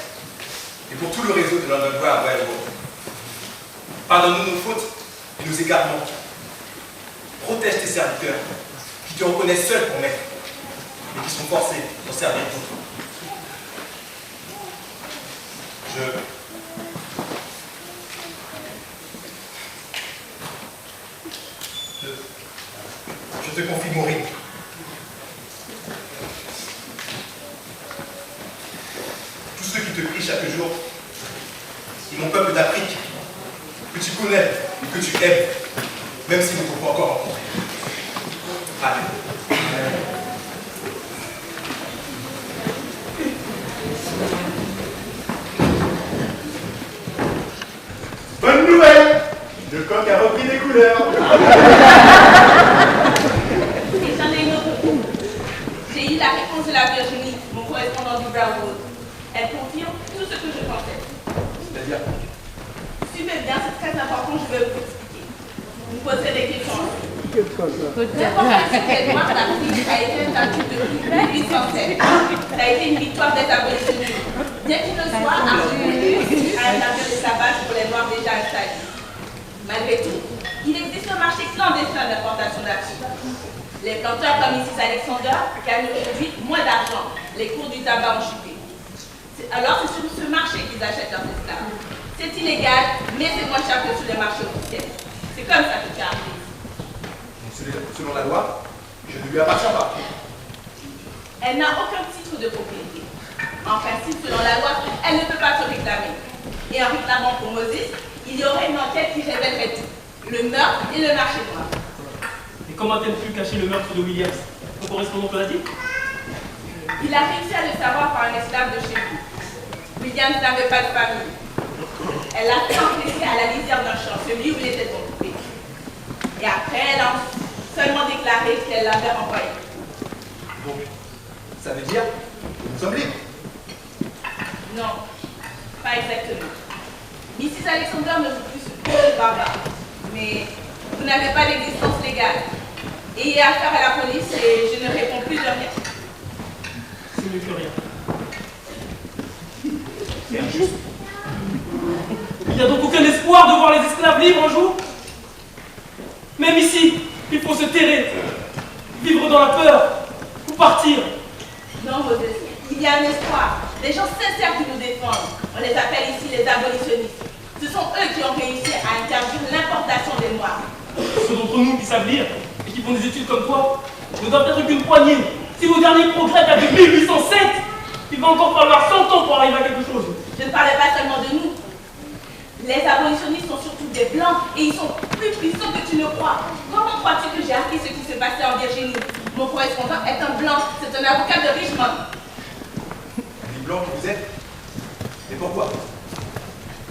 S7: et pour tout le réseau de l'Underground Railroad. Pardonne-nous nos fautes et nos égarements. Protège tes serviteurs qui te reconnaissent seuls pour maître et qui sont forcés pour servir d'autres. Je te confie mon rythme.
S2: te prie chaque jour. Et mon peuple d'Afrique, que tu connais et que tu aimes, même s'il ne faut pas encore rencontrer. Amen.
S8: Bonne nouvelle! Le coq a repris des couleurs.
S4: Et j'en ai une autre. J'ai eu la réponse de la Virginie, mon correspondant du Brownwood. Elle confirme tout ce que je pensais.
S2: C'est-à-dire?
S4: Suivez bien, c'est très important, je vais vous expliquer. Vous posez des questions. L'importation des Noirs d'Afrique a été une atout depuis 1807. Ça a été une victoire des abolitionnistes. Bien qu'il ne soit articulé à un avion d'esclavage pour les Noirs déjà installés. Malgré tout, il existe un marché clandestin d'importation d'Afrique. Les planteurs comme Mrs. Alexander gagnent aujourd'hui moins d'argent. Les cours du tabac ont chuté. Alors c'est sur ce marché qu'ils achètent leurs esclaves. C'est illégal, mais c'est moins cher que sur les marchés officiels. C'est comme ça que tu arrives.
S2: Selon la loi, je ne lui appartiens pas.
S4: Elle n'a aucun titre de propriété. En principe, selon la loi, elle ne peut pas se réclamer. Et en réclamant pour Moses, il y aurait une enquête qui révélerait tout. Le meurtre et le marché noir.
S3: Et comment a-t-elle pu cacher le meurtre de Williams? Ton correspondant te l'a dit?
S4: Il a réussi à le savoir par un esclave de chez vous. Williams n'avait pas de famille. Elle l'a fait enterrer à la lisière d'un champ, celui où il était occupé. Et après, elle a seulement déclaré qu'elle l'avait renvoyé.
S2: Donc, ça veut dire que nous sommes libres.
S4: Non, pas exactement. Mrs. Alexander ne veut plus se trouver barbare. Mais vous n'avez pas d'existence légale. Ayez affaire à la police et je ne réponds plus de rien.
S3: C'est mieux que rien. C'est injuste. Il n'y a donc aucun espoir de voir les esclaves libres un jour? Même ici, il faut se terrer, vivre dans la peur, ou partir.
S4: Non, Moses, il y a un espoir. Des gens sincères qui nous défendent. On les appelle ici les abolitionnistes. Ce sont eux qui ont réussi à interdire l'importation des Noirs.
S3: Ceux d'entre nous qui savent lire et qui font des études comme toi ne doivent être qu'une poignée. Si vos derniers progrès datent de 1807, il va encore falloir 100 ans pour arriver à quelque chose.
S4: Je ne parlais pas seulement de nous. Les abolitionnistes sont surtout des Blancs et ils sont plus puissants que tu ne crois. Comment crois-tu que j'ai appris ce qui se passait en Virginie? Mon correspondant est un Blanc, c'est un avocat de Richmond.
S2: Les blancs que vous êtes? Mais pourquoi?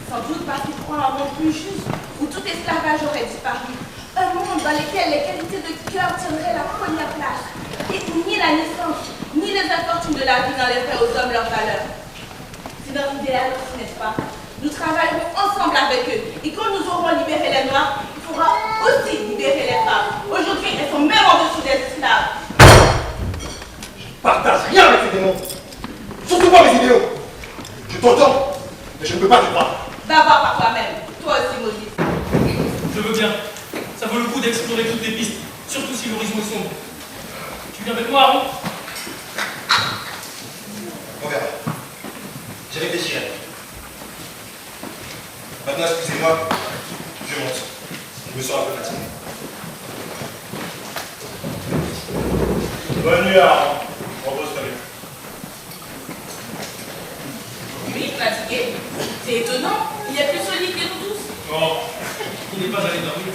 S4: Sans doute parce qu'ils croient un monde plus juste, où tout esclavage aurait disparu. Un monde dans lequel les qualités de cœur tiendraient la première place. Et où ni la naissance, ni les infortunes de la vie n'enlèveraient aux hommes leur valeur. C'est notre idéal aussi, n'est-ce pas? Nous travaillerons ensemble avec eux. Et quand nous aurons libéré les Noirs, il faudra aussi libérer les femmes. Aujourd'hui, elles sont même en dessous des esclaves.
S2: Je ne partage rien avec ces démons. Surtout pas mes idéaux. Je t'entends, mais je ne peux pas te croire.
S4: Va voir par toi-même. Toi aussi, Moses.
S3: Je veux bien. Ça vaut le coup d'explorer toutes les pistes, surtout si l'horizon est sombre. Tu viens avec moi, Aaron?
S2: On verra. J'ai réfléchi. Maintenant, excusez-moi, je monte. Je me sens un peu fatigué.
S1: Bonne nuit, Aaron. Repose-toi bien.
S4: Lui, fatigué. C'est étonnant. Il est plus solide que nous tous.
S3: Non, il n'est pas allé dormir.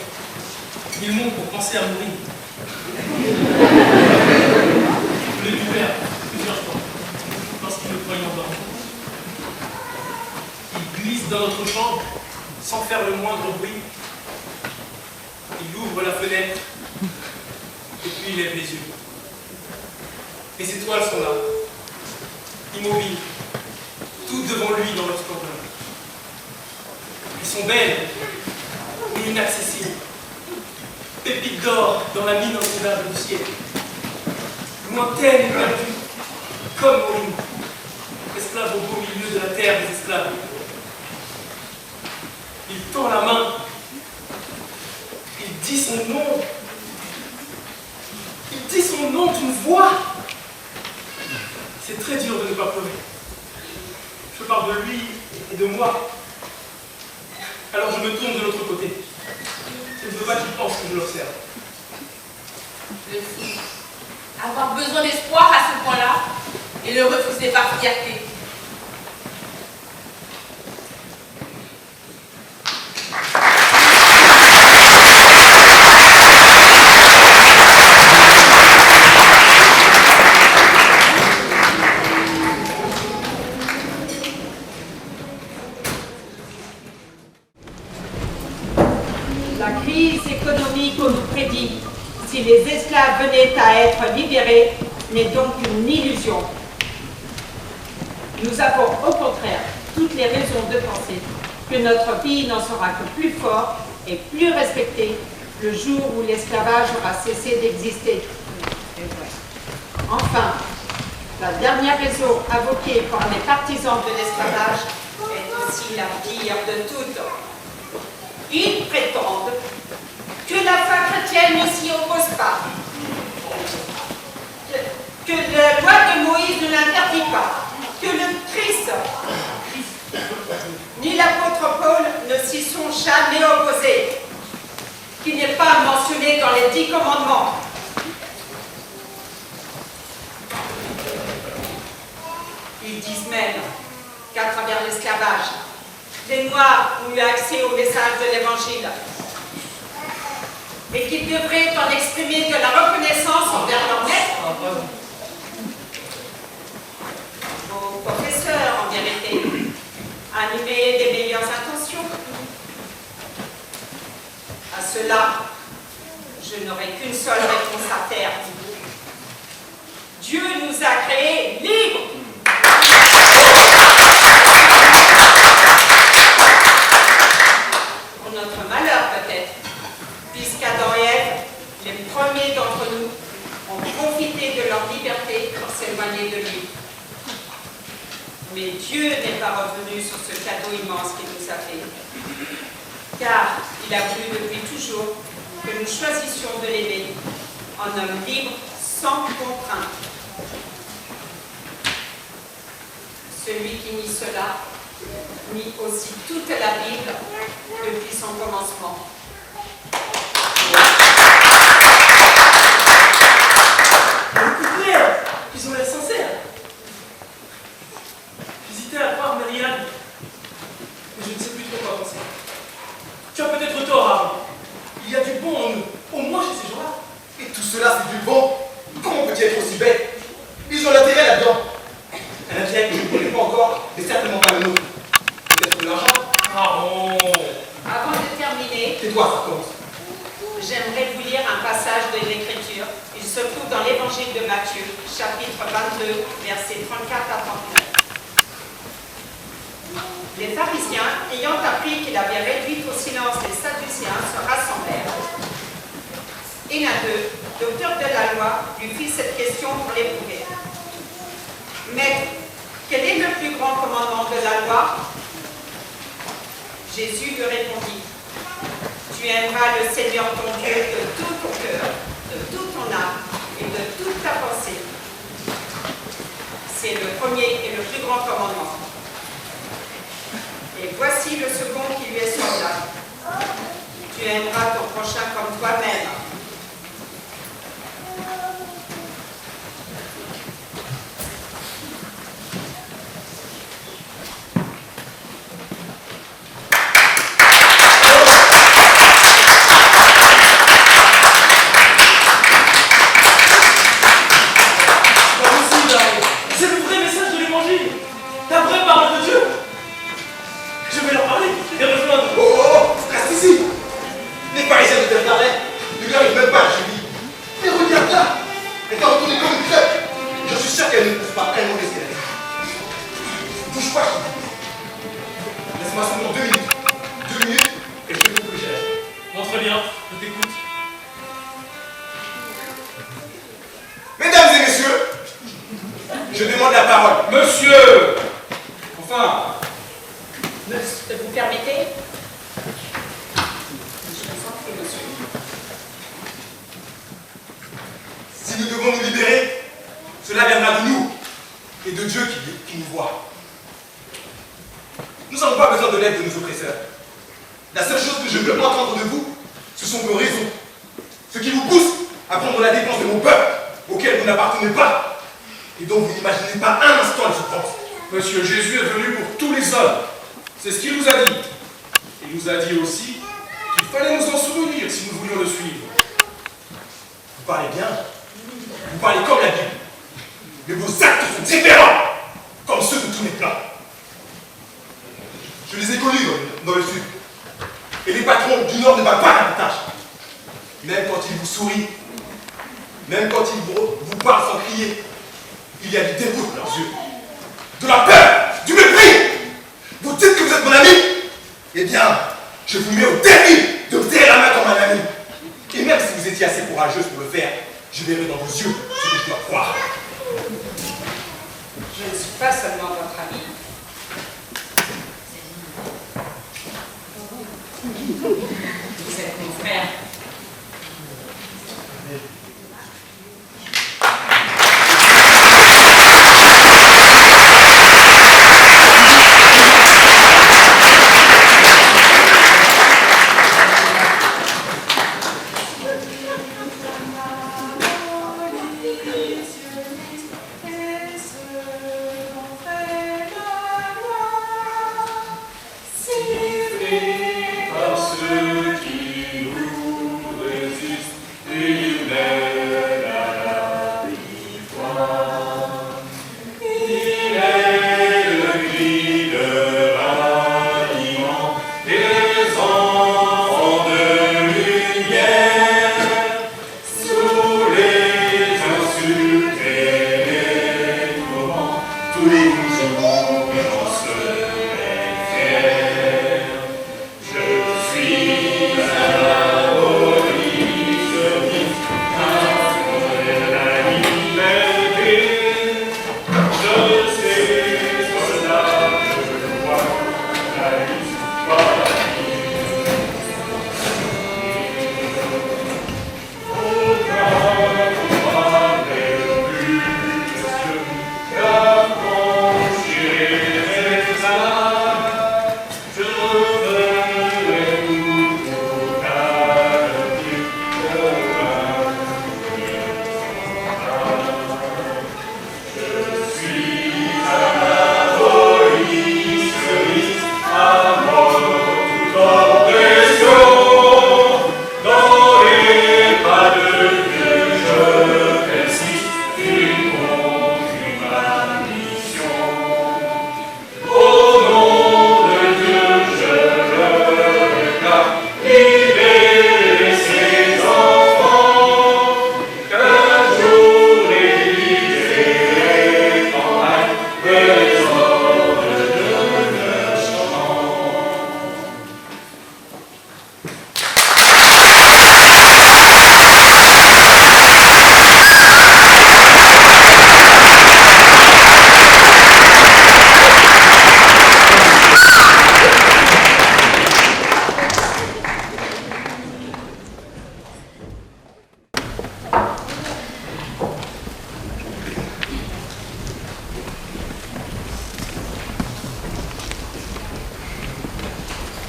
S3: Il monte pour penser à mourir. Je l'ai vu faire plusieurs fois, lorsqu'il me croyait endormi. Il glisse dans notre chambre, sans faire le moindre bruit. Il ouvre la fenêtre, et puis il lève les yeux. Les étoiles sont là, immobiles, toutes devant lui dans l'obscurité. Elles sont belles et inaccessibles. Pépites d'or dans la mine insondable du ciel. Lointaine et perdue, comme Moïse, esclave au beau milieu de la terre des esclaves. Il tend la main. Il dit son nom. Il dit son nom d'une voix. C'est très dur de ne pas pleurer. Je parle de lui et de moi. Alors je me tourne de l'autre côté. Je ne veux pas qu'il pense que je l'observe.
S4: Le fou. Avoir besoin d'espoir à ce point-là et le refuser par fierté.
S6: prophétie qu'on nous prédit, si les esclaves venaient à être libérés, n'est donc une illusion. Nous avons au contraire toutes les raisons de penser que notre pays n'en sera que plus fort et plus respecté le jour où l'esclavage aura cessé d'exister. Enfin, la dernière raison invoquée par les partisans de l'esclavage est aussi la pire de toutes. Ils prétendent que la foi chrétienne ne s'y oppose pas, que la loi de Moïse ne l'interdit pas, que le Christ ni l'apôtre Paul ne s'y sont jamais opposés, qu'il n'est pas mentionné dans les 10 commandements. Ils disent même qu'à travers l'esclavage, les Noirs ont eu accès au message de l'Évangile et qu'ils devraient en exprimer de la reconnaissance envers leur maître. Vos professeurs, en vérité, animés des meilleures intentions. À cela, je n'aurai qu'une seule réponse à faire. Dieu nous a créés libres. Pour notre malheur peut-être, puisqu'Adam et Ève, les premiers d'entre nous, ont profité de leur liberté pour s'éloigner de lui. Mais Dieu n'est pas revenu sur ce cadeau immense qu'il nous a fait, car il a voulu depuis toujours que nous choisissions de l'aimer en homme libre, sans contrainte. Celui qui nie cela, nie aussi toute la Bible depuis son commencement.
S3: Écoutez, ils ont l'air sincères. J'hésitais à croire Marianne, mais je ne sais plus trop quoi penser. Tu as peut-être tort, Harry. Il y a du bon en nous, au moins chez ces gens-là.
S2: Et tout cela, c'est du bon. Comment peut-il être aussi bête? Ils ont l'intérêt là-dedans. Un intérêt que je ne connais pas encore, mais certainement pas le nôtre. Peut-être de l'argent.
S3: Ah bon.
S6: Avant de terminer,
S2: Tais-toi, ça commence.
S6: j'aimerais vous lire un passage de l'Écriture. Il se trouve dans l'Évangile de Matthieu, chapitre 22, versets 34 à 39. Les pharisiens, ayant appris qu'il avait réduit au silence les Sadducéens, se rassemblèrent. Et l'un d'eux, docteur de la loi, lui fit cette question pour l'éprouver. Maître, quel est le plus grand commandement de la loi? Jésus lui répondit, tu aimeras le Seigneur ton Dieu de tout ton cœur, de toute ton âme et de toute ta pensée. C'est le premier et le plus grand commandement. Et voici le second qui lui est semblable. Tu aimeras ton prochain comme toi-même.
S3: C'est le vrai message de l'Évangile, la vraie parole de Dieu. Je vais leur parler et rejoindre.
S2: Oh, oh, oh, reste ici. Les Parisiens de Bernardin ne lui arrivent même pas à Julie. Mais regarde là. Elle est retournée comme une crêpe. Je suis sûr qu'elle ne pousse pas un mauvais escalier. Bouge pas. Laisse-moi seulement 2 minutes. 2 minutes et je te coupe le géré.
S3: Bon, très bien, je t'écoute.
S2: Mesdames et messieurs, je demande la parole.
S1: Monsieur! Enfin,
S6: Vous permettez? Je vous en prie, monsieur.
S2: Si nous devons nous libérer, cela viendra de nous et de Dieu qui nous voit. Nous n'avons pas besoin de l'aide de nos oppresseurs. La seule chose que je veux entendre de vous, ce sont vos raisons. Ce qui vous pousse à prendre la défense de mon peuple, auquel vous n'appartenez pas, et dont vous n'imaginez pas un instant les souffrances.
S1: Monsieur, Jésus est venu pour tous les hommes. C'est ce qu'il nous a dit. Il nous a dit aussi qu'il fallait nous en souvenir si nous voulions le suivre.
S2: Vous parlez bien, vous parlez comme la Bible, mais vos actes sont différents, comme ceux de tous les plats. Je les ai connus dans le Sud, et les patrons du Nord ne valent pas la tâche.
S7: Même quand il vous sourit, même quand il vous parle sans crier, il y a du dégoût dans leurs yeux, de la peur, du mépris. Vous dites que vous êtes mon ami? Eh bien, je vous mets au défi de me serrer la main comme un ami. Et même si vous étiez assez courageuse pour le faire, je verrai dans vos yeux ce que je dois croire.
S6: Je ne suis pas seulement votre ami. Vous êtes mon frère.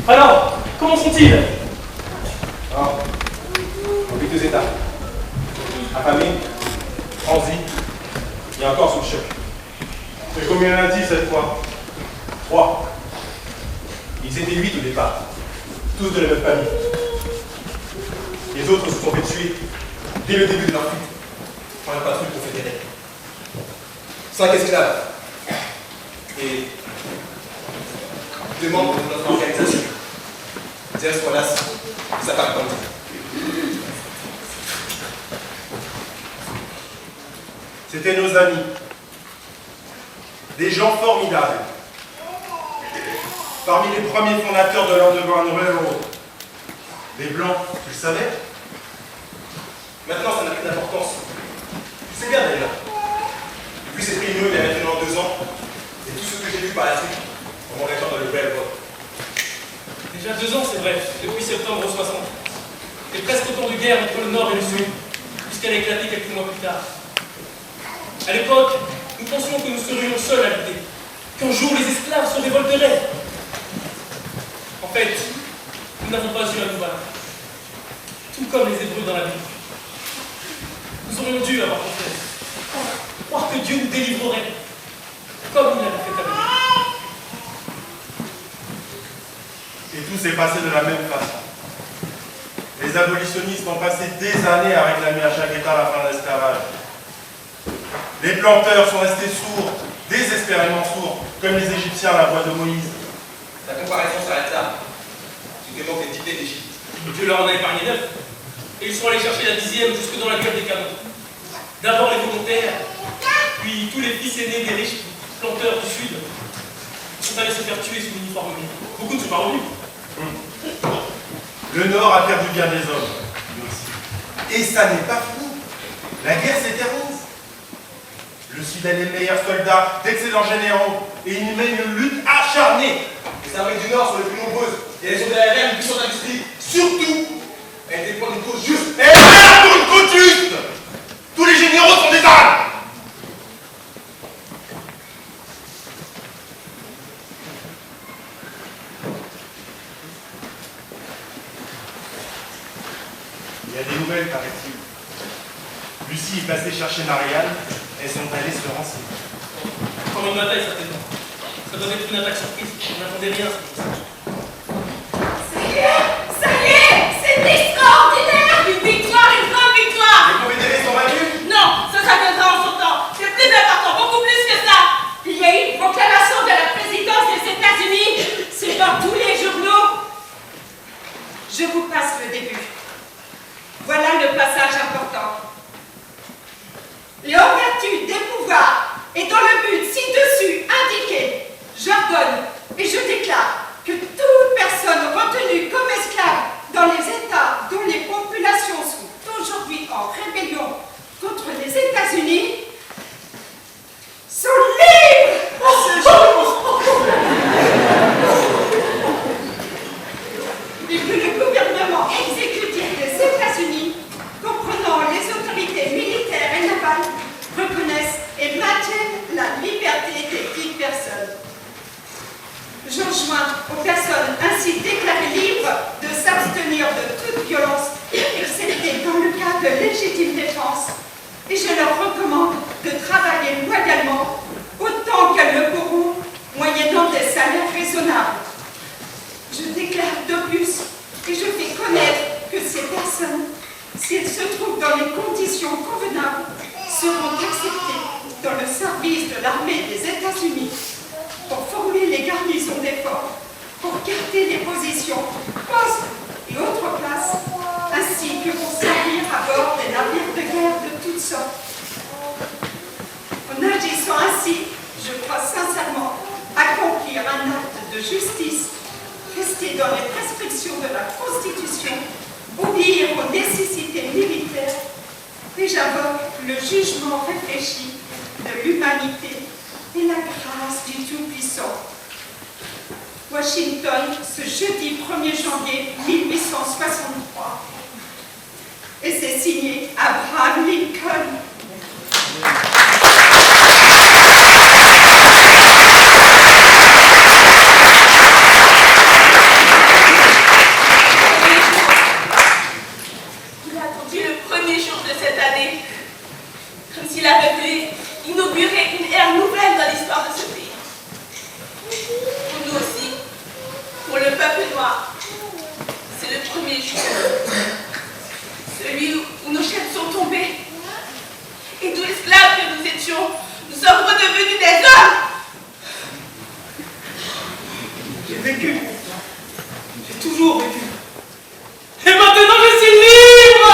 S3: Alors, comment sont-ils?
S7: En deux étapes. Affamé, transi, et encore sous le choc.
S8: C'est combien lundi cette fois?
S7: 3. Ils étaient 8 au départ, tous de la même famille. Les autres se sont fait tuer dès le début de leur fuite par la patrouille confédérée. 5 esclaves et 2 membres de notre organisation. Diaz Wallace et sa femme Candy.
S8: C'étaient nos amis. Des gens formidables. Parmi les premiers fondateurs de l'Underground Railroad. Les Blancs, tu le savais?
S7: Maintenant, ça n'a plus d'importance. Tu sais bien d'ailleurs. Depuis cette réunion, il y a maintenant 2 ans, et tout ce que j'ai vu par la suite, en m'engageant dans le Railroad.
S3: Déjà 2 ans, c'est vrai, depuis septembre 60. Et presque autant de guerre entre le Nord et le Sud, puisqu'elle a éclaté quelques mois plus tard. À l'époque, nous pensions que nous serions seuls à lutter, qu'un jour les esclaves se révolteraient. En fait, nous n'avons pas eu à nous battre. Tout comme les Hébreux dans la Bible. Nous aurions dû avoir confiance, croire que Dieu nous délivrerait, comme il l'avait fait avec nous.
S8: Et tout s'est passé de la même façon. Les abolitionnistes ont passé des années à réclamer à chaque État la fin de l'esclavage. Les planteurs sont restés sourds, désespérément sourds, comme les Égyptiens à la voix de Moïse.
S7: La comparaison s'arrête là. Tu te moques des dictées d'Égypte.
S3: Dieu leur en a épargné 9. Et ils sont allés chercher la 10e jusque dans la gueule des canons. D'abord les volontaires, puis tous les fils aînés des riches planteurs du Sud sont allés se faire tuer sous l'uniforme. Beaucoup ne sont pas revenus.
S8: Le Nord a perdu bien des hommes. Et ça n'est pas fini. La guerre s'éternise. Le Sud a les meilleurs soldats, d'excellents généraux, et ils mènent une lutte acharnée.
S2: Les armées du Nord sont les plus nombreuses, et elles ont derrière une puissante industrie. Surtout, elles dépendent d'une cause juste.
S8: Et voilà pour une cause juste. Tous les généraux sont des ânes. Il y a des nouvelles, paraît-il. Lucie est passée chercher Marianne. Elles sont allées se renseigner.
S3: Comme une bataille, certainement. Ça doit être une attaque surprise. On n'attendait rien.
S9: Ça y est, c'est extraordinaire! Une victoire, une grande victoire!
S2: Les confédérés sont vaincus?
S9: Non, ça viendra en son temps. C'est plus important, beaucoup plus que ça. Il y a eu une proclamation de la présidence des États-Unis. C'est dans tous les journaux. Je vous passe le début. Voilà le passage important. Et en vertu des pouvoirs et dans le but ci-dessus indiqué, j'ordonne et je déclare que toute personne retenue comme esclave dans les États dont les populations sont aujourd'hui en rébellion contre les États-Unis sont libres! Et que le gouvernement exécutif des États-Unis, comprenant les autorités militaires et navales, reconnaissent et maintiennent la liberté des dites personnes. J'enjoins aux personnes ainsi déclarées libres de s'abstenir de toute violence, excepté dans le cas de légitime défense, et je leur recommande de travailler loyalement autant qu'elles le pourront, moyennant des salaires raisonnables. Je déclare de plus et je fais connaître que ces personnes, si elles se trouvent dans les conditions convenables, seront acceptées dans le service de l'armée des États-Unis pour former les garnisons des forts, pour garder les positions, postes et autres places, ainsi que pour servir à bord des navires de guerre de toutes sortes. En agissant ainsi, je crois sincèrement accomplir un acte de justice, rester dans les prescriptions de la Constitution, obéir aux nécessités militaires, et j'invoque le jugement réfléchi de l'humanité et la grâce du Tout-Puissant. Washington, ce jeudi 1er janvier 1863. Et c'est signé Abraham Lincoln.
S4: Il a attendu le premier jour de cette année, comme s'il avait voulu inaugurer une ère nouvelle dans l'histoire de ce pays. Pour nous aussi, pour le peuple noir, c'est le premier jour, celui où nos chaînes sont tombées, et d'où esclaves que nous étions, nous sommes redevenus des hommes.
S3: J'ai vécu. J'ai toujours vécu. Et maintenant je suis libre!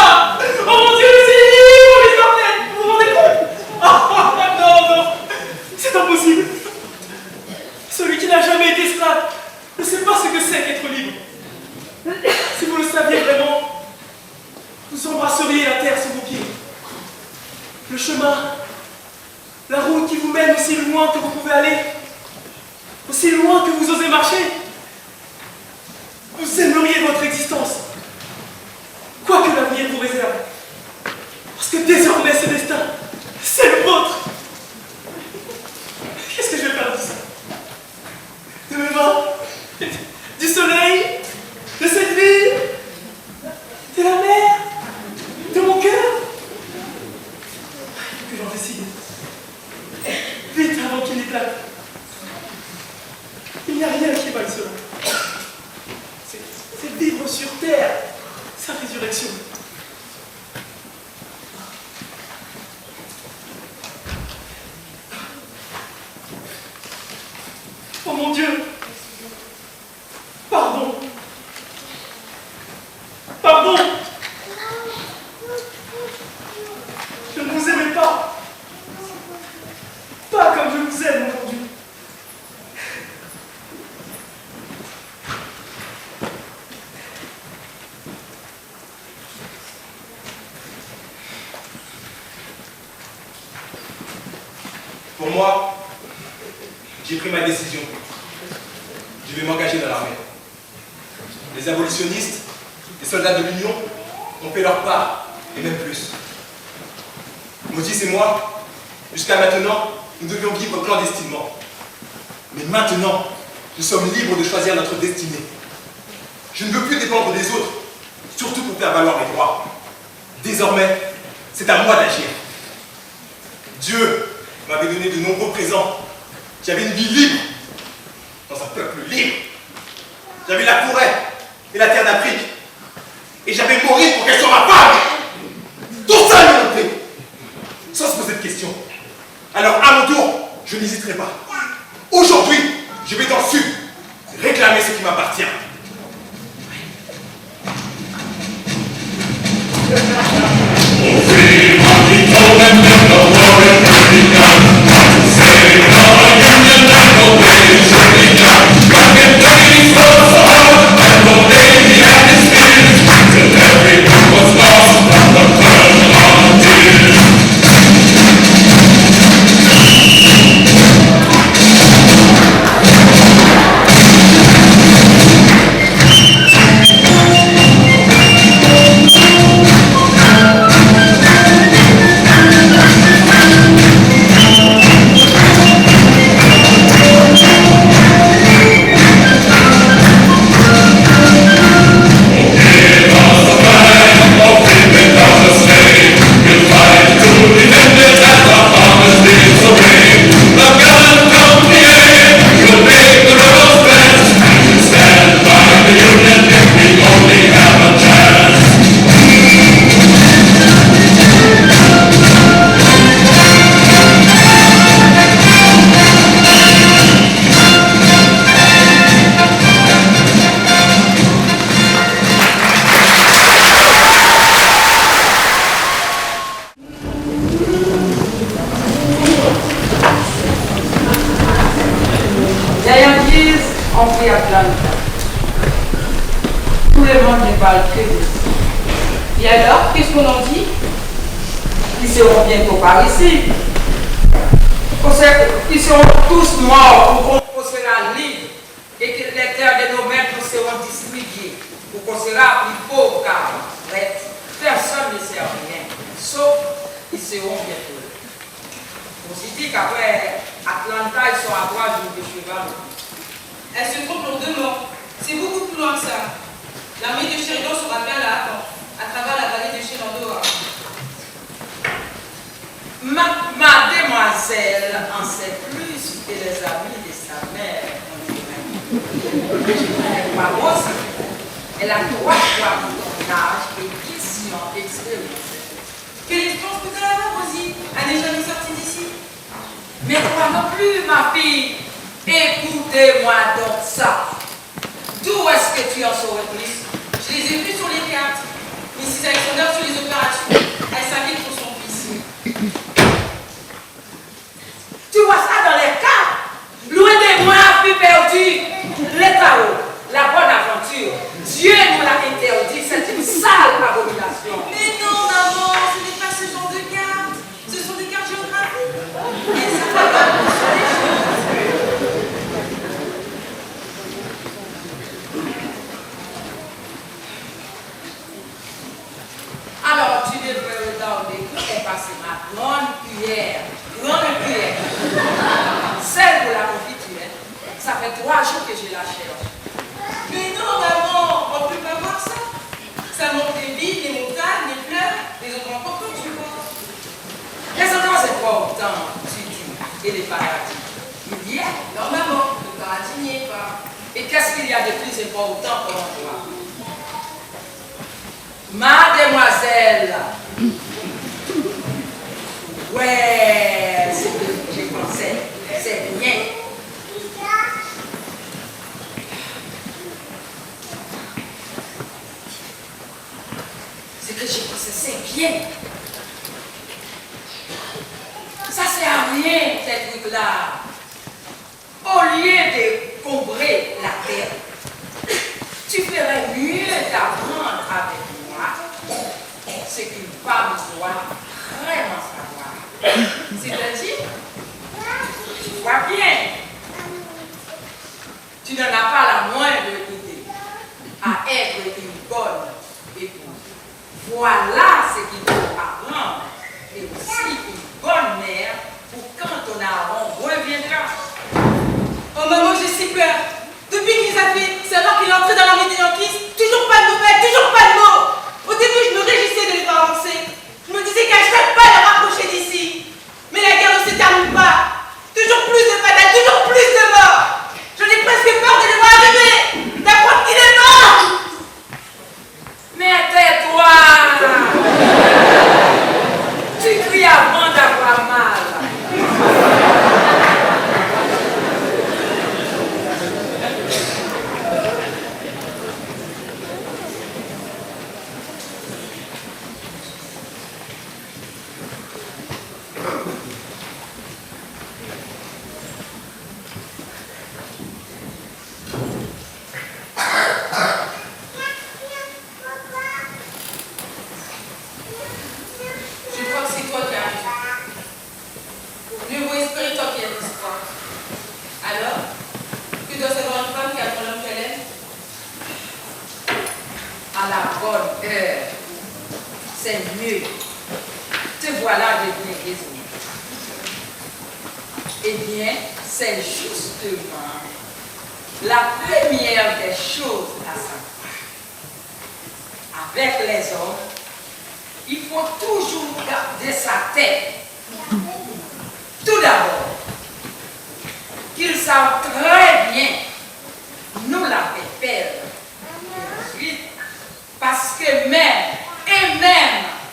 S3: Oh mon Dieu, je suis libre, mes orteils! Vous vous rendez compte? Oh non, non! C'est impossible! Celui qui n'a jamais été esclave ne sait pas ce que c'est qu'être libre. Si vous le saviez vraiment, vous embrasseriez la terre sous vos pieds. Le chemin, la route qui vous mène aussi loin que vous pouvez aller, aussi loin que vous osez marcher. Vous aimeriez votre existence, quoi que l'avenir vous réserve. Parce que désormais ce destin, c'est le vôtre. Qu'est-ce que je vais faire de ça? De mes mains, du soleil, de cette ville, de la mer, de mon cœur. Il faut que j'en décide. Vite avant qu'il éclate. Il n'y a rien qui vaille cela. C'est vivre sur terre, sa résurrection. Oh mon Dieu! Pardon! Pardon!
S7: Pour moi, j'ai pris ma décision. Je vais m'engager dans l'armée. Les abolitionnistes, les soldats de l'Union ont fait leur part, et même plus. Moses et moi, jusqu'à maintenant, nous devions vivre clandestinement. Mais maintenant, nous sommes libres de choisir notre destinée. Je ne veux plus dépendre des autres, surtout pour faire valoir mes droits. Désormais, c'est à moi d'agir. Dieu m'avait donné de nombreux présents. J'avais une vie libre, dans un peuple libre. J'avais la forêt et la terre d'Afrique. Et j'avais Maurice pour qu'elle soit ma femme. Tout ça m'est montré, sans se poser de questions. Alors, à mon tour, je n'hésiterai pas. Aujourd'hui, je vais dans le sud réclamer ce qui m'appartient.
S4: Et alors, qu'est-ce qu'on en dit?
S6: Ils seront bientôt par ici. Ils seront tous morts pour qu'on sera libre et que les terres de nos maîtres seront distribuées pour qu'on sera plus pauvre car personne ne sait rien, sauf ils seront bientôt là. On s'est dit qu'après Atlanta, ils sont à 3 jours de cheval.
S4: Elle se trompe lourdement. C'est beaucoup plus loin que ça. L'armée de Sheridan sera bien là à travers la vallée de Shenandoah.
S6: Mademoiselle en sait plus que les amis de sa mère. Ma aussi, elle a 3 fois ton âge et 10 ans d'expérience.
S4: Quelle expérience peut-elle avoir, Rosie? Elle n'est jamais sortie d'ici.
S6: Mais toi non plus, ma fille. Écoutez-moi donc ça. D'où est-ce que tu en saurais plus?
S4: Je les ai vus sur les cartes. Mrs. Alexander sur les opérations. Elle s'inquiète pour son fils.
S6: Tu vois ça dans les cartes? Loin de moi, plus perdu. Les tarots, la bonne aventure. Dieu nous l'a interdit. C'est une sale abomination.
S4: Mais non, maman, ce n'est pas ce genre de cartes. Ce sont des cartes géographiques. Et ça va pas sur les choses.
S6: Alors, tu devrais regarder où est passée ma grande cuillère. Grande cuillère. Celle pour la confiture. Ça fait 3 jours que je la cherche.
S4: Mais non, maman, on ne peut pas voir ça. Ça montre les villes, les montagnes, les fleuves, les endroits importants, tu vois.
S6: Les endroits importants, tu dis, et les paradis. Il y a.
S4: Non, maman, le paradis n'y est pas.
S6: Et qu'est-ce qu'il y a de plus important pour endroit? Mademoiselle. Ouais, c'est ce que je pensais. C'est bien. Ce que je pensais, c'est bien. Ça sert à rien, ces trucs-là. Au lieu de combrer la terre, tu ferais mieux d'apprendre avec moi ce qu'une femme doit vraiment savoir.
S4: C'est-à-dire?
S6: mieux. Te voilà devenu raisonnable. Eh bien, c'est justement la première des choses à savoir. Avec les hommes, il faut toujours garder sa tête. Tout d'abord, qu'ils savent très bien nous la faire perdre. Ensuite, parce que même,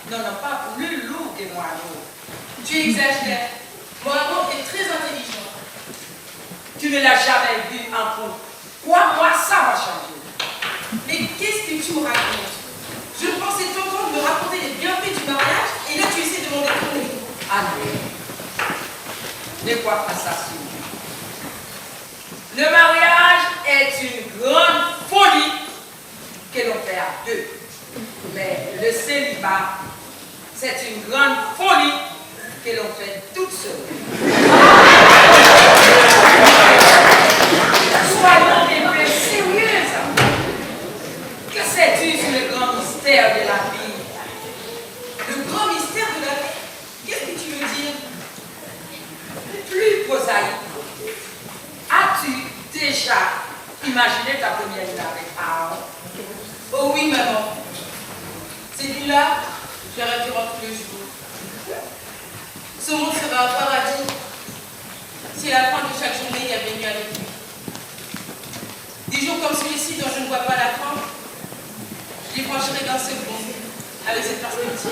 S6: n'en a pas plus lourd que moi.
S4: Tu exagères. Mon amour est très intelligent.
S6: Tu ne l'as jamais vu en coup. Crois-moi, ça va changer.
S4: Mais qu'est-ce que tu me racontes? Je pensais t'entendre me raconter les bienfaits du mariage et là tu essaies de m'en détourner.
S6: Allez, ne crois pas ça sur moi. Le mariage est une grande folie que l'on fait à deux. Mais le célibat, c'est une grande folie que l'on fait toute seule. Soyons un peu sérieuses. Que sais-tu sur le grand mystère de la vie?
S4: Le grand mystère de la vie? Qu'est-ce que tu veux dire?
S6: Plus prosaïque. As-tu déjà imaginé ta première nuit avec Aaron?
S4: Oh oui, maman. Ces nuits-là, je rêve durant tous les jours. Ce monde sera un paradis si à la fin de chaque journée, il y avait nuit avec lui. Des jours comme celui-ci dont je ne vois pas la fin, je les franchirai d'un seul bond avec cette perspective.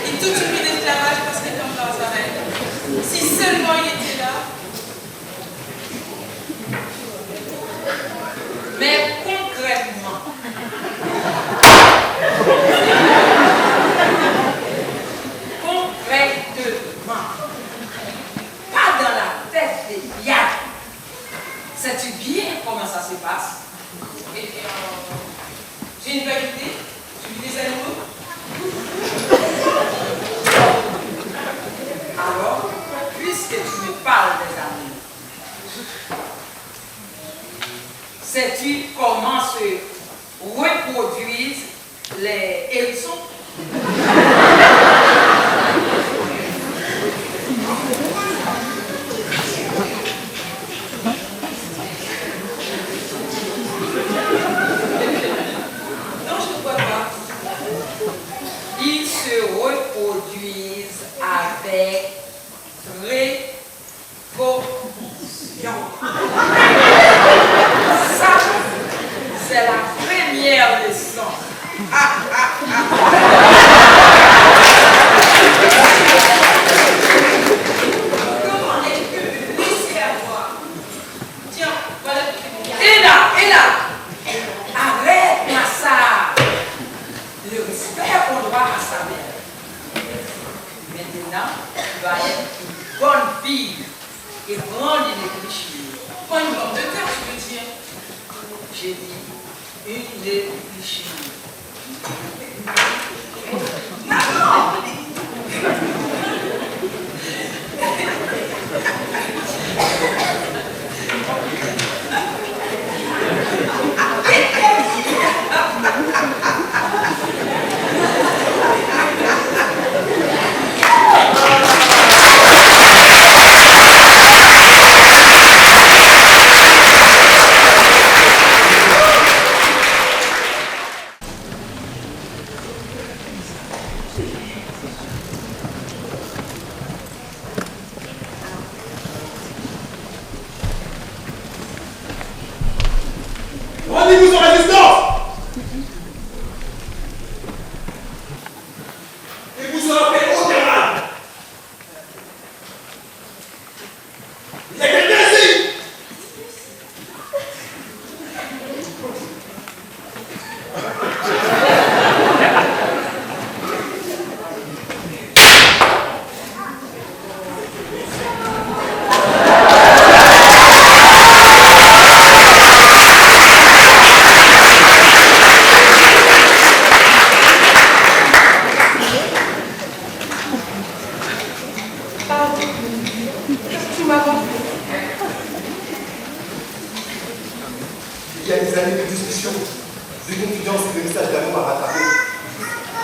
S4: Et toute une vie d'esclavage passerait comme dans un rêve. Si seulement il était là.
S6: Mais concrètement, pas dans la tête des biens. Sais-tu bien comment ça se passe?
S4: Eh bien, j'ai une vague idée. Tu vis des animaux.
S6: Alors, puisque tu me parles des animaux, sais-tu comment se reproduisent les hérissons?
S4: Non, je ne vois pas.
S6: Ils se reproduisent avec révolution. Ça, c'est la première leçon.
S4: Comment est-ce que laissez avoir? Tiens, voilà le témoignage.
S6: Et là, arrête-moi ça. Le respect qu'on doit à sa mère. Maintenant, tu vas être une bonne fille et prendre une éclichure.
S4: Prends une borne de terre, tu veux dire.
S6: J'ai dit une éclichure.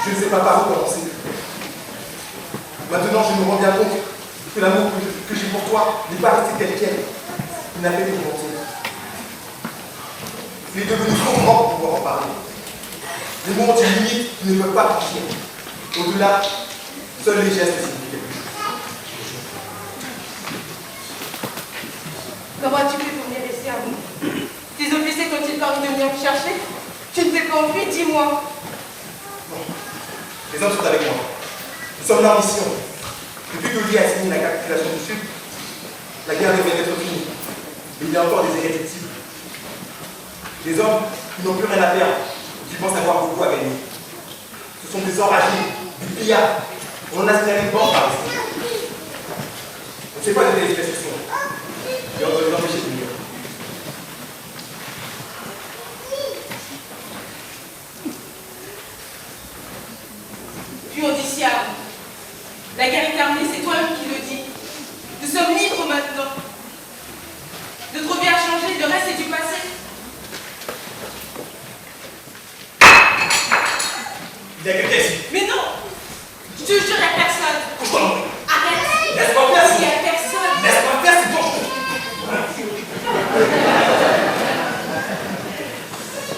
S2: Je ne sais pas par où commencer. Maintenant, je me rends bien compte que l'amour que j'ai pour toi n'est pas resté tel quel. Il n'a fait que monter. Il est devenu trop grand pour pouvoir en parler. Les mots ont une limite qui ne peuvent pas franchir. Au-delà, seuls les gestes signifient quelque chose.
S4: Comment as-tu fait pour venir ici à vous? Tes officiers t'ont-ils permis de venir me chercher? Tu ne t'es pas enfui, dis-moi.
S2: Non. Les hommes sont avec moi. Nous sommes là en mission. Depuis que Lee a signé la capitulation du Sud, la guerre devait être finie. Mais il y a encore des irréductibles. Des hommes qui n'ont plus rien à perdre, qui pensent avoir beaucoup à gagner. Ce sont des enragés, des pillards. On en a signalé une bande par ici. On ne sait pas de telles espèces qui sont. Et on doit les empêcher de venir.
S4: Fuyons d'ici à vous. La guerre est terminée, c'est toi-même qui le dis. Nous sommes libres maintenant. Notre vie a changé, le reste est du passé.
S2: Il y a quelqu'un ici.
S4: Mais non! Je te jure, il n'y a personne.
S2: Couche-toi.
S4: Arrête!
S2: Laisse-moi faire.
S4: Il n'y a personne.
S2: Laisse-moi faire, c'est bon.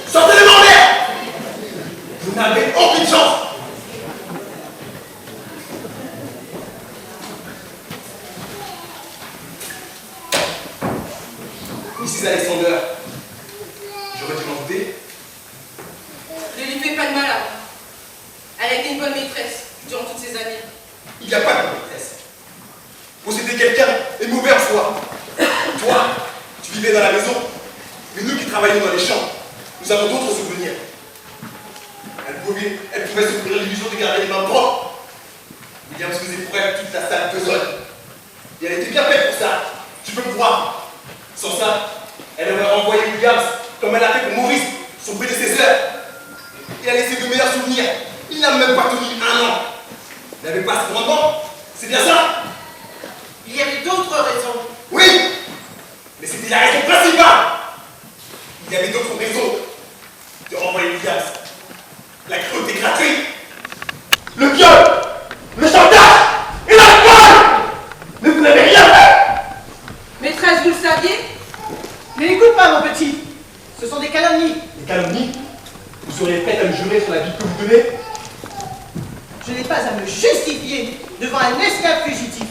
S2: Sortez de mon l'air. Vous n'avez aucune chance. Mrs. Alexander, j'aurais dû m'en douter.
S4: Ne lui fais pas de mal. Elle a été une bonne maîtresse durant toutes ces années.
S2: Il n'y a pas de maîtresse. Posséder quelqu'un est mauvais en soi. Toi, tu vivais dans la maison, mais nous qui travaillons dans les champs, nous avons d'autres souvenirs. Elle pouvait s'offrir l'illusion de garder les mains propres. Williams faisait pour elle toute la sale besogne. Et elle était bien faite pour ça. Tu peux me voir. Sans ça, elle aurait renvoyé Williams comme elle a fait pour Maurice, son prédécesseur. Il a laissé de meilleurs souvenirs. Il n'a même pas tenu 1 an. Il n'avait pas ce rendement. C'est bien ça?
S5: Il y avait d'autres raisons.
S2: Oui, mais c'était la raison principale. Il y avait d'autres raisons de renvoyer Williams. La cruauté gratuite, le viol, le chantage et l'alcool. Mais vous n'avez rien fait.
S4: Maîtresse, vous le saviez?
S5: Mais écoute pas, mon petit. Ce sont des calomnies.
S2: Des calomnies? Vous seriez prête à me jurer sur la vie que vous donnez?
S5: Je n'ai pas à me justifier devant un esclave fugitif.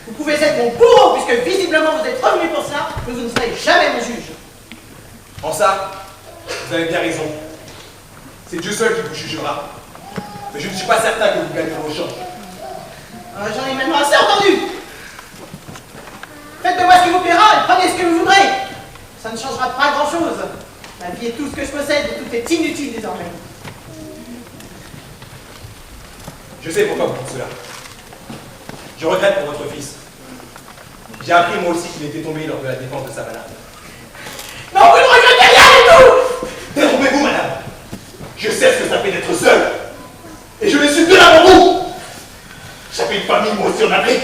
S5: Vous pouvez être mon bourreau, puisque visiblement vous êtes revenu pour ça, mais vous ne serez jamais mon juge.
S2: En ça, vous avez bien raison. C'est Dieu seul qui vous jugera. Mais je ne suis pas certain que vous gagnerez vos chances.
S5: J'en ai maintenant assez entendu. Faites de moi ce qui vous plaira et prenez ce que vous voudrez. Ça ne changera pas grand-chose. Ma vie est tout ce que je possède et tout est inutile désormais.
S2: Je sais pourquoi vous dites cela. Je regrette pour votre fils. J'ai appris moi aussi qu'il était tombé lors de la défense de Savannah.
S5: Non, vous ne regrettez rien du tout.
S2: Détrompez-vous, madame. Je sais ce que ça fait d'être seul. Et je l'ai su bien avant vous. J'avais une famille, moi aussi, en Afrique.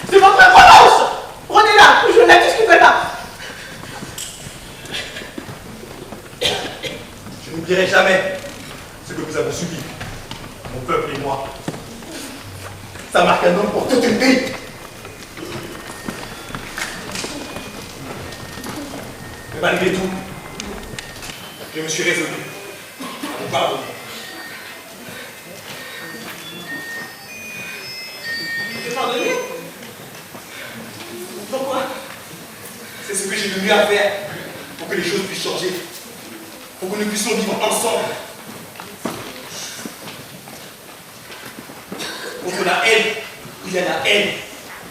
S5: C'est votre revanche. Prenez-la, je ne la discuterai pas.
S2: Je n'oublierai jamais ce que vous avez subi, mon peuple et moi. Ça marque un homme pour toute une vie. Mais malgré tout, je me suis résolu à vous pardonner.
S5: Je pardonner? Pourquoi?
S2: C'est ce que j'ai de mieux à faire pour que les choses puissent changer. Pour que nous puissions vivre ensemble. Contre la haine, il y a la haine.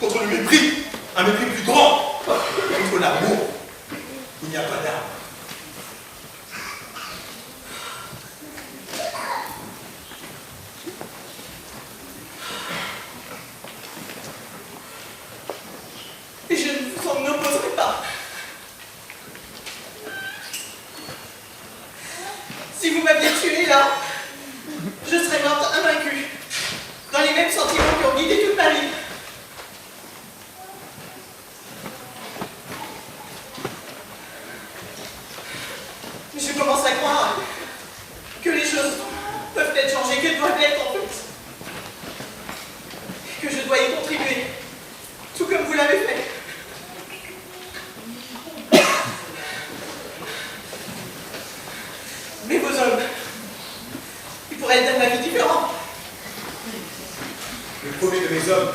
S2: Contre le mépris, un mépris plus grand. Contre l'amour, il n'y a pas d'arme.
S5: Et je ne vous en opposerai pas. Si vous m'aviez tué là, je serais morte invaincue, dans les mêmes sentiments qui ont guidé toute ma vie. Mais je commence à croire vos hommes. Ils pourraient être d'un avis différent.
S7: Le premier de mes hommes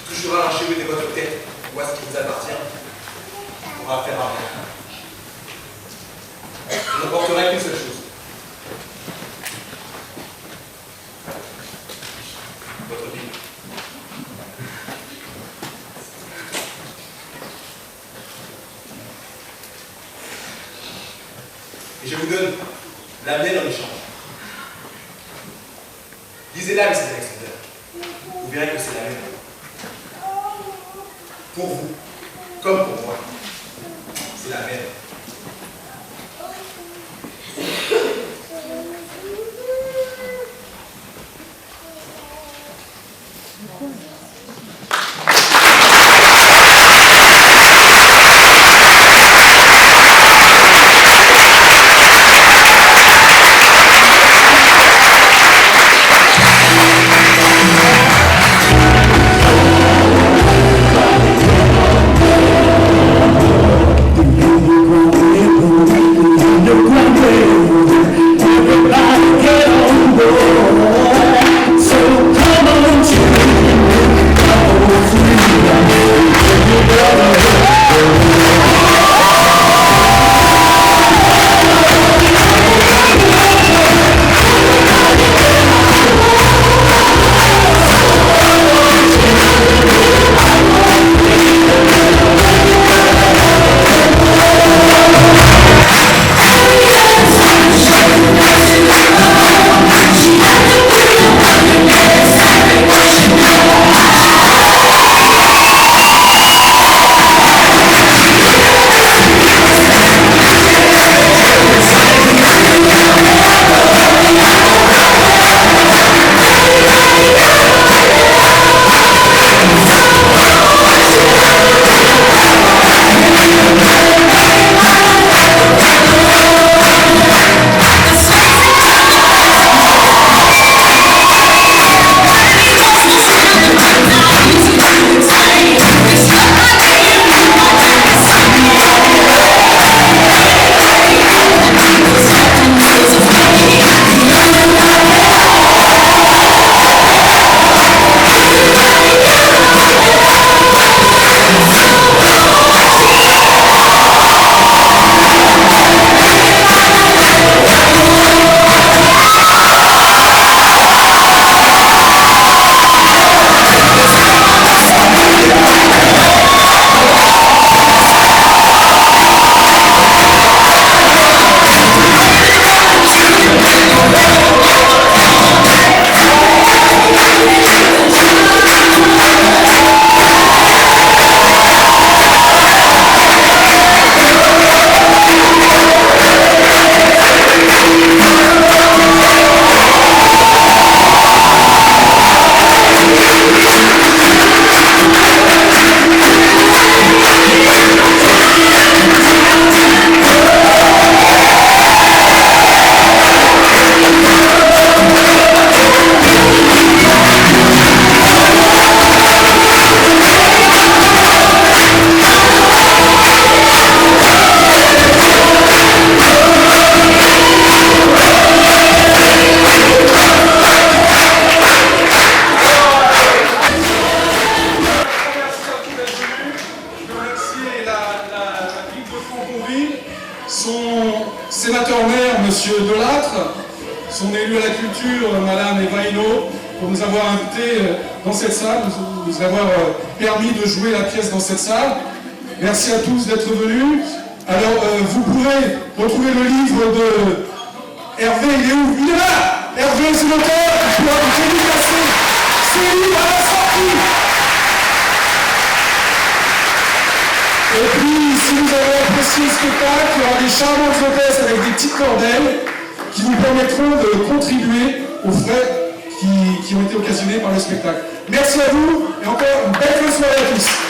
S7: touchera un cheveu de votre tête ou à ce qui vous appartient pourra faire un bien. Je n'emporterai qu'une seule chose. Votre vie. Et je vous donne la mienne en échange. Lisez-la, Mrs. Alexander. Vous verrez que c'est la même. Pour vous, comme pour moi, c'est la même.
S10: sénateur-maire, monsieur Delattre, son élu à la culture, madame Eva Hinault, pour nous avoir invités dans cette salle, nous avoir permis de jouer la pièce dans cette salle. Merci à tous d'être venus. Alors, vous pourrez retrouver le livre de Hervé, il est où? Il est là! Hervé, c'est l'auteur, il pourra vous dédicacer ce livre à la sortie. Et puis, si vous avez apprécié le spectacle, il y aura des charmantes hôtesses avec des petites cordelles qui vous permettront de contribuer aux frais qui ont été occasionnés par le spectacle. Merci à vous et encore une belle soirée à tous.